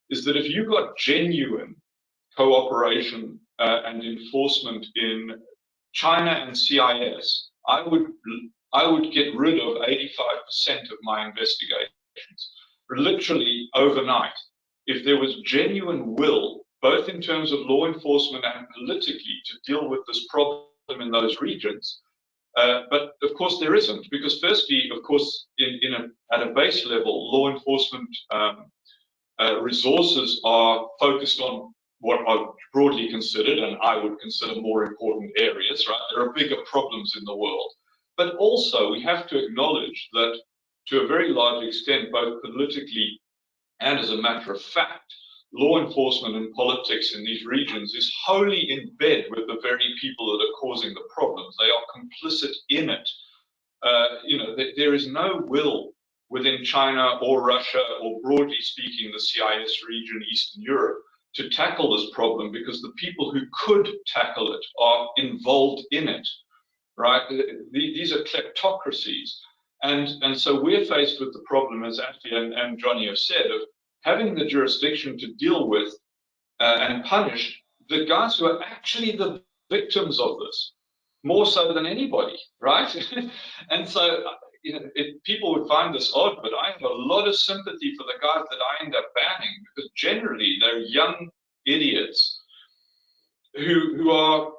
is that if you've got genuine cooperation and enforcement in China and CIS, I would get rid of 85% of my investigations, literally overnight. If there was genuine will, both in terms of law enforcement and politically, to deal with this problem in those regions. But of course there isn't, because firstly, of course, at a base level, law enforcement resources are focused on what are broadly considered, and I would consider more important areas, right? There are bigger problems in the world. But also we have to acknowledge that to a very large extent, both politically and as a matter of fact, law enforcement and politics in these regions is wholly in bed with the very people that are causing the problems. They are complicit in it. There is no will within China or Russia, or broadly speaking, the CIS region, Eastern Europe, to tackle this problem, because the people who could tackle it are involved in it, right? These are kleptocracies. And so we're faced with the problem, as Affy and Jonny have said, of having the jurisdiction to deal with and punish the guys who are actually the victims of this, more so than anybody, right? And so, people would find this odd, but I have a lot of sympathy for the guys that I end up banning, because generally they're young idiots who are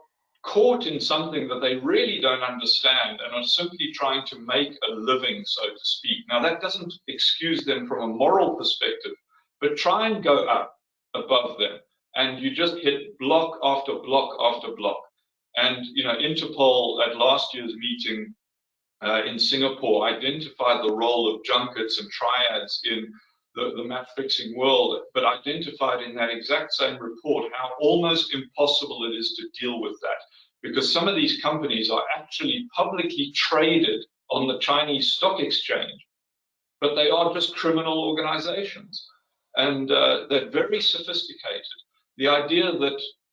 caught in something that they really don't understand and are simply trying to make a living, so to speak. Now, that doesn't excuse them from a moral perspective, but try and go up above them, and you just hit block after block after block. And Interpol at last year's meeting in Singapore identified the role of junkets and triads in the match fixing world, but identified in that exact same report how almost impossible it is to deal with that, because some of these companies are actually publicly traded on the Chinese stock exchange, but they are just criminal organizations, and they're very sophisticated. The idea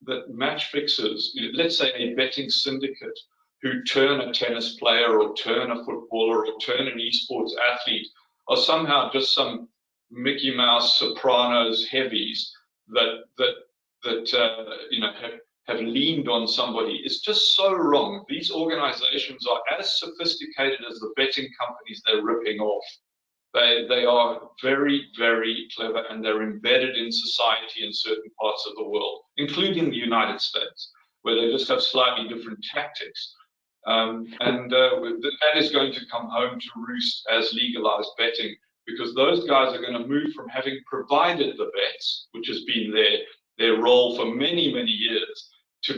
that match fixers, let's say a betting syndicate, who turn a tennis player or turn a footballer or turn an esports athlete, are somehow just some Mickey Mouse Sopranos heavies that have leaned on somebody, is just so wrong. These organizations are as sophisticated as the betting companies they're ripping off. They are very, very clever, and they're embedded in society in certain parts of the world, including the United States, where they just have slightly different tactics. That is going to come home to roost as legalized betting, because those guys are going to move from having provided the bets, which has been their role for many, many years, to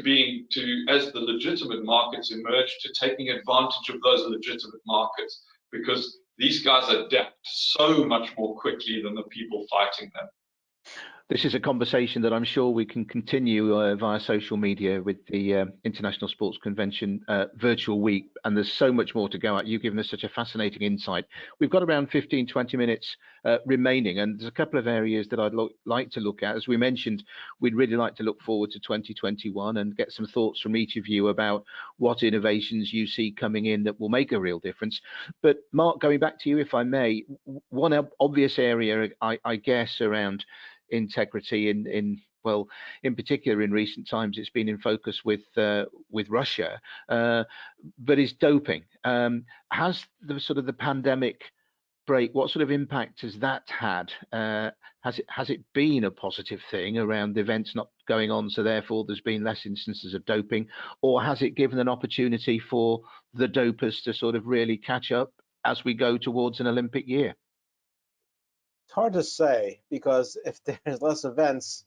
as the legitimate markets emerge, to taking advantage of those legitimate markets, because these guys adapt so much more quickly than the people fighting them. This is a conversation that I'm sure we can continue via social media with the International Sports Convention Virtual Week, and there's so much more to go at. You've given us such a fascinating insight. We've got around 15-20 minutes remaining, and there's a couple of areas that I'd like to look at. As we mentioned, we'd really like to look forward to 2021 and get some thoughts from each of you about what innovations you see coming in that will make a real difference. But Mark, going back to you, if I may, one obvious area, I guess, around integrity in particular in recent times, it's been in focus with Russia, but is doping. Has the pandemic break, what sort of impact has that had? Has it been a positive thing around the events not going on, so therefore there's been less instances of doping, or has it given an opportunity for the dopers to sort of really catch up as we go towards an Olympic year? It's hard to say, because if there's less events,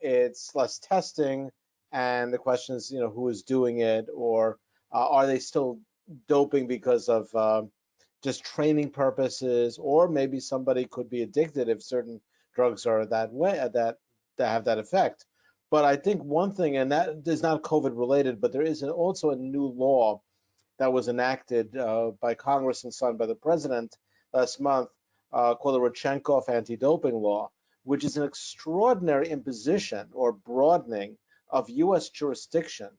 it's less testing, and the question is, who is doing it, or are they still doping because of just training purposes, or maybe somebody could be addicted if certain drugs are that way, that have that effect. But I think one thing, and that is not COVID related, but there is also a new law that was enacted by Congress and signed by the president last month, called the Rechenkov Anti-Doping Law, which is an extraordinary imposition or broadening of U.S. jurisdiction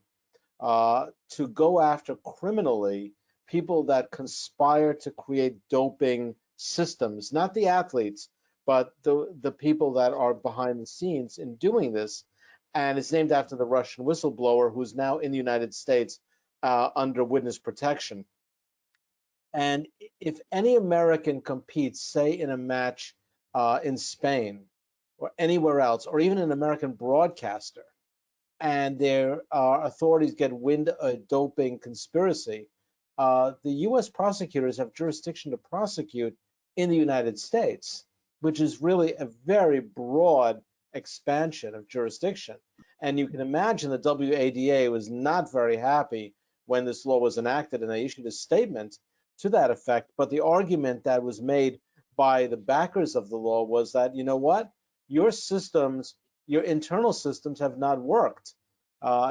to go after criminally people that conspire to create doping systems, not the athletes, but the people that are behind the scenes in doing this. And it's named after the Russian whistleblower who's now in the United States under witness protection. And if any American competes, say, in a match in Spain or anywhere else, or even an American broadcaster, and their authorities get wind of a doping conspiracy, the U.S. prosecutors have jurisdiction to prosecute in the United States. which is really a very broad expansion of jurisdiction. And you can imagine the WADA was not very happy when this law was enacted, and they issued a statement to that effect. But the argument that was made by the backers of the law was that, you know what, your systems, your internal systems have not worked.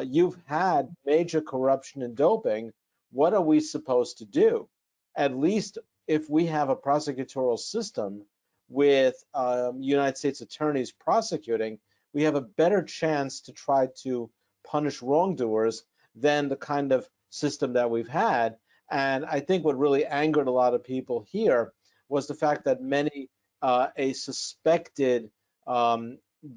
You've had major corruption and doping. What are we supposed to do? At least if we have a prosecutorial system with United States attorneys prosecuting, we have a better chance to try to punish wrongdoers than the kind of system that we've had. And I think what really angered a lot of people here was the fact that many, a suspected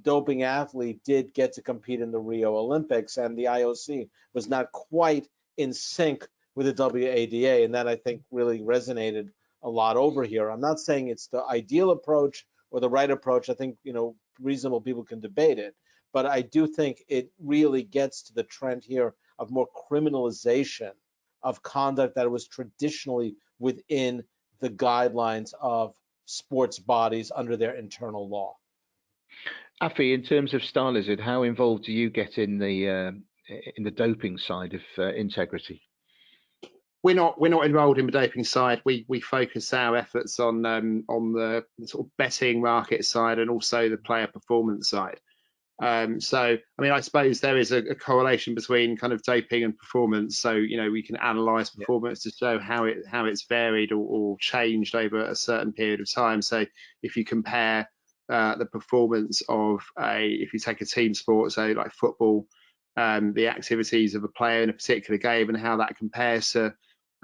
doping athlete did get to compete in the Rio Olympics, and the IOC was not quite in sync with the WADA, and that I think really resonated a lot over here. I'm not saying it's the ideal approach or the right approach. I think, you know, reasonable people can debate it, but I do think it really gets to the trend here of more criminalization of conduct that was traditionally within the guidelines of sports bodies under their internal law. Affy, in terms of Starlizard, how involved do you get in the doping side of integrity? We're not enrolled in the doping side. We focus our efforts on the sort of betting market side and also the player performance side. So, I mean, I suppose there is a correlation between kind of doping and performance. So, you know, we can analyze performance to show how it's varied or changed over a certain period of time. So, if you compare the performance of if you take a team sport, so like football, the activities of a player in a particular game and how that compares to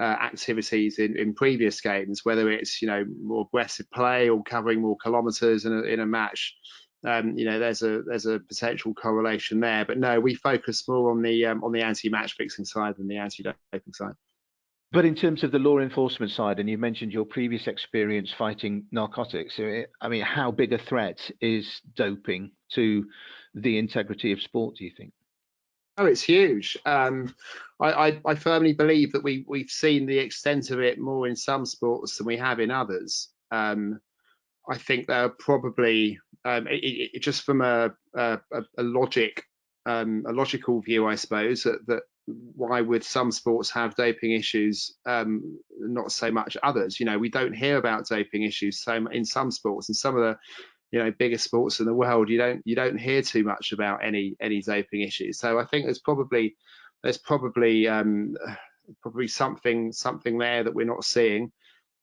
activities in previous games, whether it's, you know, more aggressive play or covering more kilometers in a match. You know, there's a potential correlation there, but no, we focus more on the anti-match fixing side than the anti-doping side. But in terms of the law enforcement side, and you mentioned your previous experience fighting narcotics, I mean, how big a threat is doping to the integrity of sport, do you think? Oh, it's huge. I firmly believe that we've seen the extent of it more in some sports than we have in others. I think there are probably just from a logical view, I suppose, that why would some sports have doping issues, not so much others? You know, we don't hear about doping issues in some sports, and some of the, you know, biggest sports in the world, you don't hear too much about any doping issues. So I think there's probably something there that we're not seeing.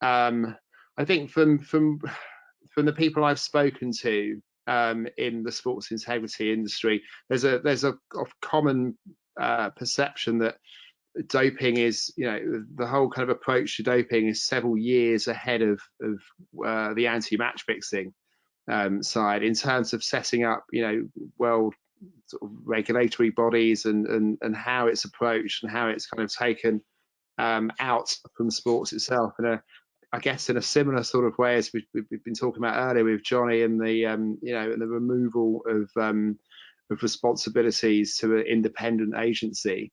I think from the people I've spoken to in the sports integrity industry, there's a common perception that doping is, you know, the whole kind of approach to doping is several years ahead of the anti-match fixing side in terms of setting up, you know, world sort of regulatory bodies and how it's approached and how it's kind of taken out from sports itself. And I guess in a similar sort of way as we've been talking about earlier with Jonny and the you know, and the removal of responsibilities to an independent agency.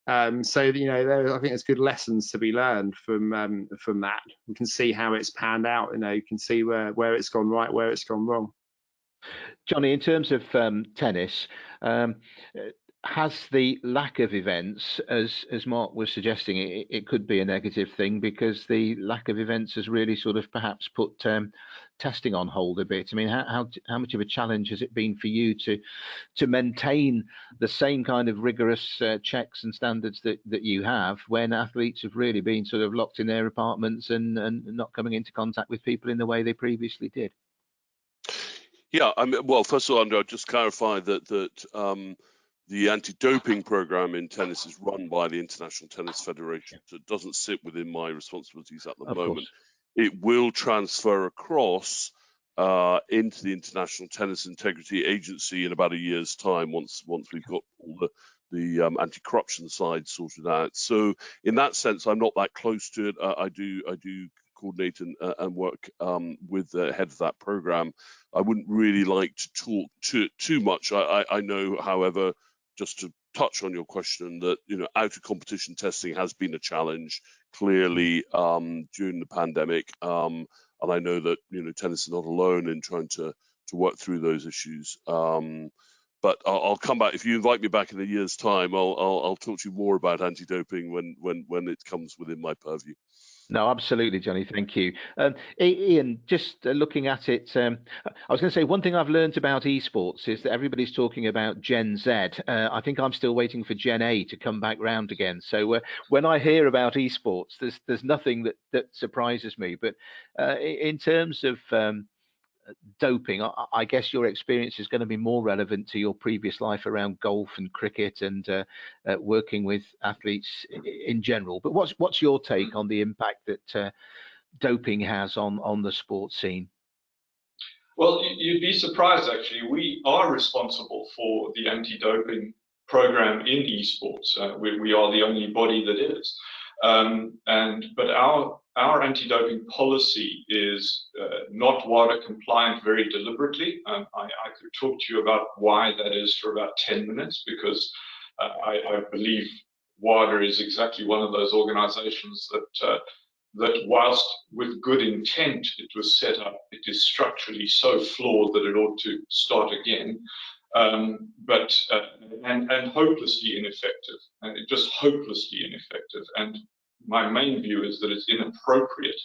So, you know, I think there's good lessons to be learned from that. We can see how it's panned out. You know, you can see where it's gone right, where it's gone wrong. Jonny, in terms of tennis, has the lack of events, as Mark was suggesting, it could be a negative thing because the lack of events has really sort of perhaps put testing on hold a bit. I mean, how much of a challenge has it been for you to maintain the same kind of rigorous checks and standards that you have when athletes have really been sort of locked in their apartments and not coming into contact with people in the way they previously did? Yeah, I mean, well, first of all, Andrew, I'll just clarify that the anti-doping program in tennis is run by the International Tennis Federation, so it doesn't sit within my responsibilities at the moment. It will transfer across into the International Tennis Integrity Agency in about a year's time, once we've got all the anti-corruption side sorted out. So in that sense, I'm not that close to it. I do coordinate and work with the head of that program. I wouldn't really like to talk too much. I know, however, just to touch on your question, that, you know, out of competition testing has been a challenge clearly during the pandemic. and I know that tennis is not alone in trying to work through those issues. But I'll come back if you invite me back in a year's time. I'll talk to you more about anti-doping when it comes within my purview. No, absolutely, Jonny. Thank you. Ian, just looking at it, I was going to say one thing I've learned about esports is that everybody's talking about Gen Z. I think I'm still waiting for Gen A to come back round again. So when I hear about esports, there's nothing that surprises me. But in terms of doping, I guess your experience is going to be more relevant to your previous life around golf and cricket and working with athletes in general. But what's your take on the impact that doping has on the sports scene? Well, you'd be surprised, actually. We are responsible for the anti-doping program in esports. We are the only body that is. But our anti-doping policy is not WADA compliant very deliberately. I could talk to you about why that is for about 10 minutes, because I believe WADA is exactly one of those organizations that whilst with good intent it was set up, it is structurally so flawed that it ought to start again. And hopelessly ineffective, and just hopelessly ineffective. And my main view is that it's inappropriate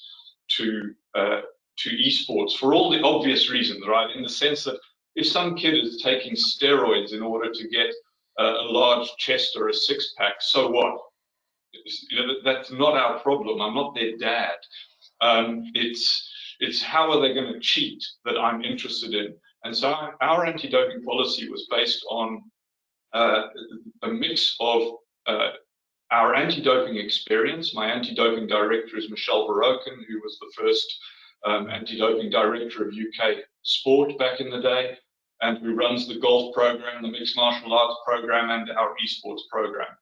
to esports for all the obvious reasons, right? In the sense that if some kid is taking steroids in order to get a large chest or a six-pack, so what? That's not our problem. I'm not their dad. It's how are they going to cheat that I'm interested in. And so our anti-doping policy was based on a mix of our anti-doping experience. My anti-doping director is Michelle Barokin, who was the first anti-doping director of UK Sport back in the day, and who runs the golf program, the mixed martial arts program, and our esports program.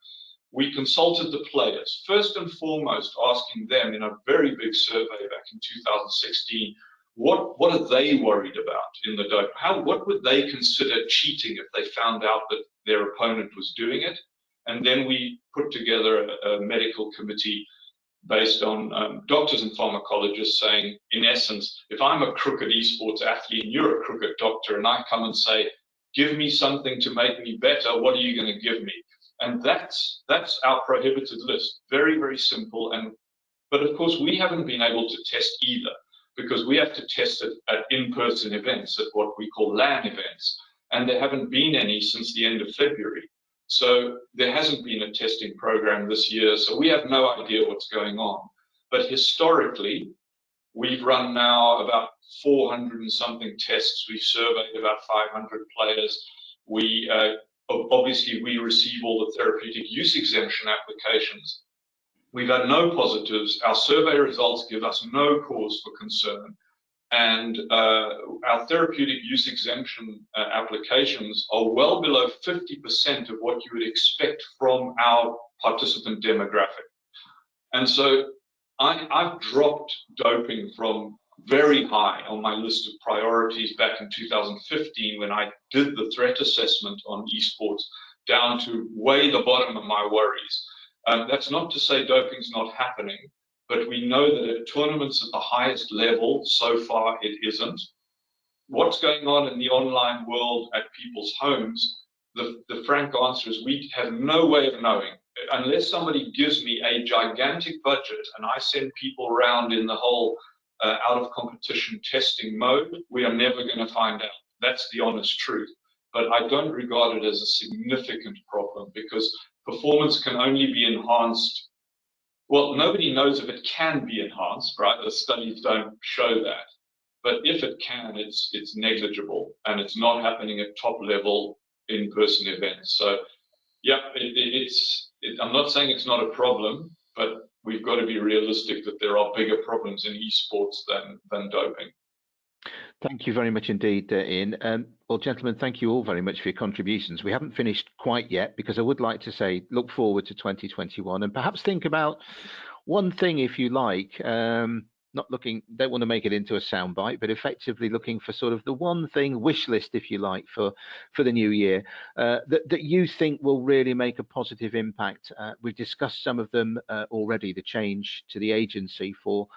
We consulted the players, first and foremost, asking them in a very big survey back in 2016, what are they worried about in the dope? What would they consider cheating if they found out that their opponent was doing it? And then we put together a medical committee based on doctors and pharmacologists saying, in essence, if I'm a crooked esports athlete and you're a crooked doctor and I come and say, give me something to make me better, what are you going to give me? And that's our prohibited list. Very, very simple. But of course, we haven't been able to test either, because we have to test it at in-person events, at what we call LAN events. And there haven't been any since the end of February. So there hasn't been a testing program this year. So we have no idea what's going on. But historically, we've run now about 400 and something tests. We've surveyed about 500 players. Obviously, we receive all the therapeutic use exemption applications. We've had no positives. Our survey results give us no cause for concern. And our therapeutic use exemption applications are well below 50% of what you would expect from our participant demographic. And so I've dropped doping from very high on my list of priorities back in 2015 when I did the threat assessment on esports, down to way the bottom of my worries. That's not to say doping's not happening, but we know that at tournaments at the highest level, so far it isn't. What's going on in the online world at people's homes, the frank answer is we have no way of knowing. Unless somebody gives me a gigantic budget and I send people around in the whole out of competition testing mode, we are never going to find out. That's the honest truth. But I don't regard it as a significant problem, because performance can only be enhanced. Well, nobody knows if it can be enhanced, right? The studies don't show that. But if it can, it's negligible, and it's not happening at top level in-person events. So, yeah, I'm not saying it's not a problem, but we've got to be realistic that there are bigger problems in esports than doping. Thank you very much indeed, Ian. Well, gentlemen, thank you all very much for your contributions. We haven't finished quite yet, because I would like to say look forward to 2021 and perhaps think about one thing, if you like, not looking, don't want to make it into a soundbite, but effectively looking for sort of the one thing, wish list, if you like, for the new year that you think will really make a positive impact. We've discussed some of them already. The change to the agency for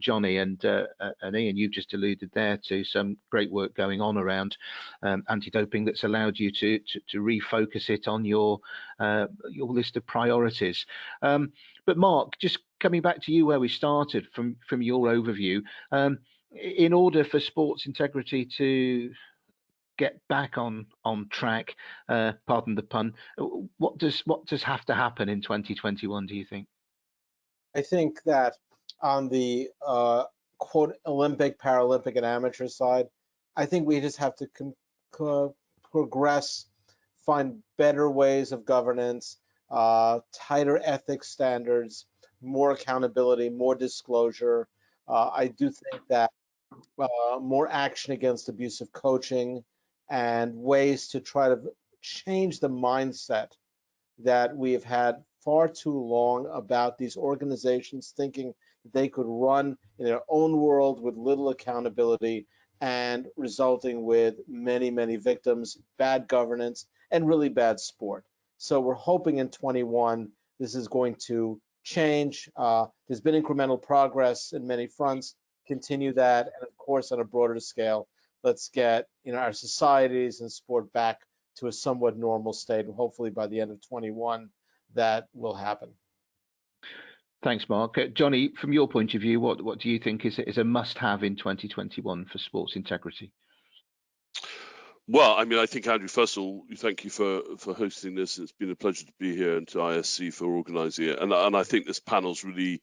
Jonny and Ian, you've just alluded there to some great work going on around anti-doping that's allowed you to refocus it on your list of priorities. But Mark, just coming back to you where we started from your overview, in order for sports integrity to get back on track, pardon the pun, what does have to happen in 2021, do you think? I think that on the quote Olympic, Paralympic, and amateur side, I think we just have to progress, find better ways of governance, tighter ethics standards, more accountability, more disclosure. I do think that more action against abusive coaching and ways to try to change the mindset that we have had far too long about these organizations thinking they could run in their own world with little accountability and resulting with many, many victims, bad governance, and really bad sport. So we're hoping in 21 this is going to change. There's been incremental progress in many fronts. Continue that, and of course, on a broader scale, let's get our societies and sport back to a somewhat normal state. Hopefully, by the end of 21, that will happen. Thanks, Mark. Jonny, from your point of view, what do you think is a must-have in 2021 for sports integrity? Well, I mean, I think, Andrew, first of all, thank you for hosting this. It's been a pleasure to be here, and to ISC for organising it. And I think this panel's really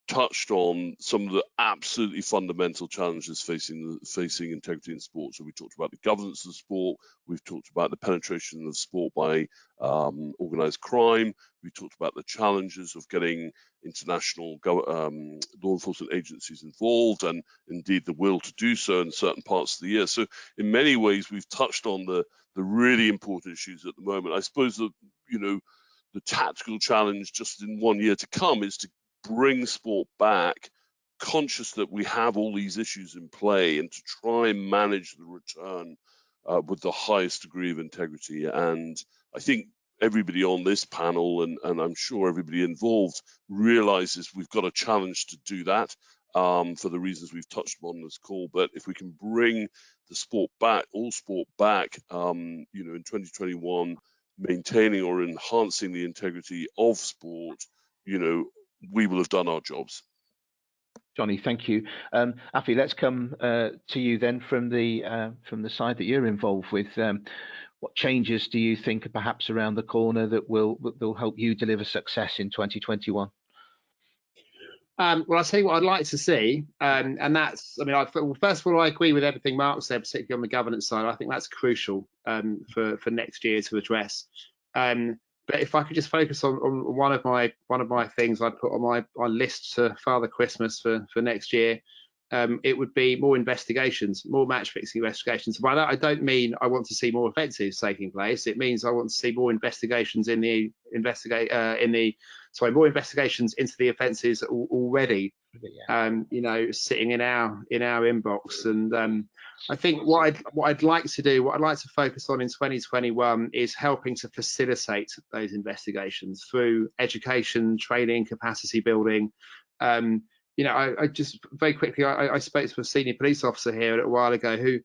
touched on some of the absolutely fundamental challenges facing integrity in sport. So we talked about the governance of sport. We've talked about the penetration of sport by organised crime. We talked about the challenges of getting international law enforcement agencies involved, and indeed the will to do so in certain parts of the year. So in many ways, we've touched on the really important issues at the moment. I suppose that the tactical challenge just in 1 year to come is to bring sport back, conscious that we have all these issues in play, and to try and manage the return with the highest degree of integrity. And I think everybody on this panel, and I'm sure everybody involved, realizes we've got a challenge to do that for the reasons we've touched upon in this call. But if we can bring the sport back, all sport back, in 2021, maintaining or enhancing the integrity of sport, we will have done our jobs. Jonny, thank you. Affy, let's come to you then from the side that you're involved with. What changes do you think are perhaps around the corner that will help you deliver success in 2021? Well, I'll tell you what I'd like to see, and that's, first of all, I agree with everything Mark said, particularly on the governance side. I think that's crucial for next year to address. But if I could just focus on one of my things I put on my list to Father Christmas for next year, it would be more investigations, more match fixing investigations. By that I don't mean I want to see more offences taking place. It means I want to see more investigations more investigations into the offences already, sitting in our inbox. And I think what I'd like to do, what I'd like to focus on in 2021 is helping to facilitate those investigations through education, training, capacity building. I just very quickly, I spoke to a senior police officer here a little while ago who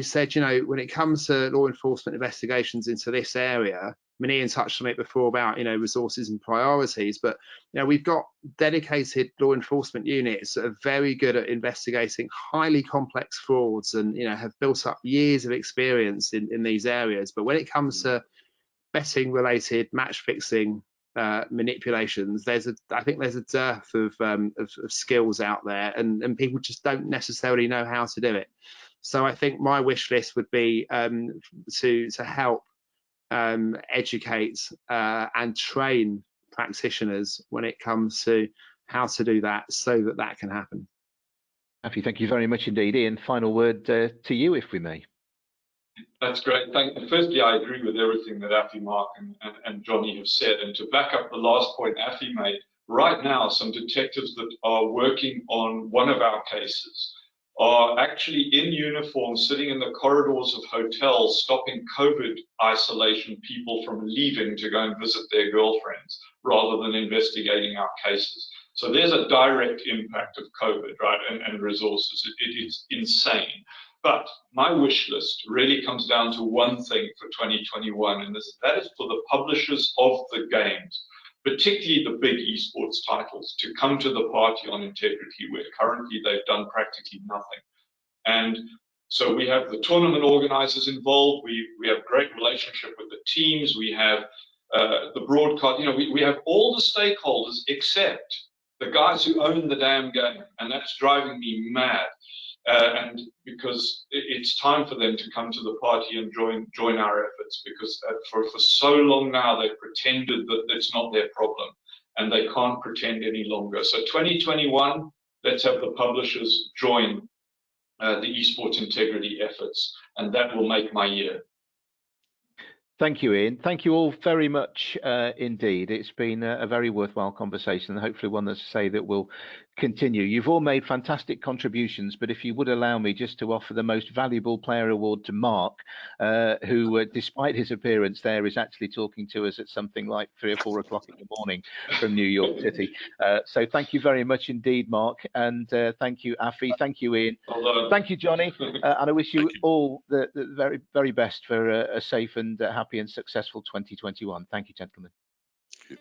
said, when it comes to law enforcement investigations into this area, Ian touched on it before about resources and priorities, but we've got dedicated law enforcement units that are very good at investigating highly complex frauds and have built up years of experience in these areas. But when it comes to betting related match fixing manipulations, I think there's a dearth of skills out there, and people just don't necessarily know how to do it. So I think my wish list would be to help educate and train practitioners when it comes to how to do that, so that can happen. Affy, thank you very much indeed. Ian, final word to you, if we may. That's great. Thank you. Firstly, I agree with everything that Affy, Mark, and Jonny have said. And to back up the last point Affy made, right now, some detectives that are working on one of our cases are actually in uniform, sitting in the corridors of hotels, stopping COVID isolation people from leaving to go and visit their girlfriends, rather than investigating our cases. So there's a direct impact of COVID, right, and resources. It is insane. But my wish list really comes down to one thing for 2021, and that is for the publishers of the games, particularly the big esports titles, to come to the party on integrity, where currently they've done practically nothing. And so we have the tournament organizers involved. We have great relationship with the teams. We have the broadcast. You know, we have all the stakeholders except the guys who own the damn game, and that's driving me mad. And because it's time for them to come to the party and join our efforts, because for so long now they've pretended that it's not their problem, and they can't pretend any longer. So 2021, let's have the publishers join the esports integrity efforts, and that will make my year. Thank you, Ian. Thank you all very much indeed. It's been a very worthwhile conversation, and hopefully one that's say that will continue. You've all made fantastic contributions, but if you would allow me just to offer the most valuable player award to Mark, who, despite his appearance there, is actually talking to us at something like 3 or 4 o'clock in the morning from New York City. So thank you very much indeed, Mark, and thank you, Affy. Thank you, Ian. Thank you, Jonny, and I wish you all the very, very best for a safe and happy and successful 2021. Thank you, gentlemen.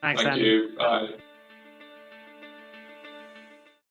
Thanks, Thank you. Bye.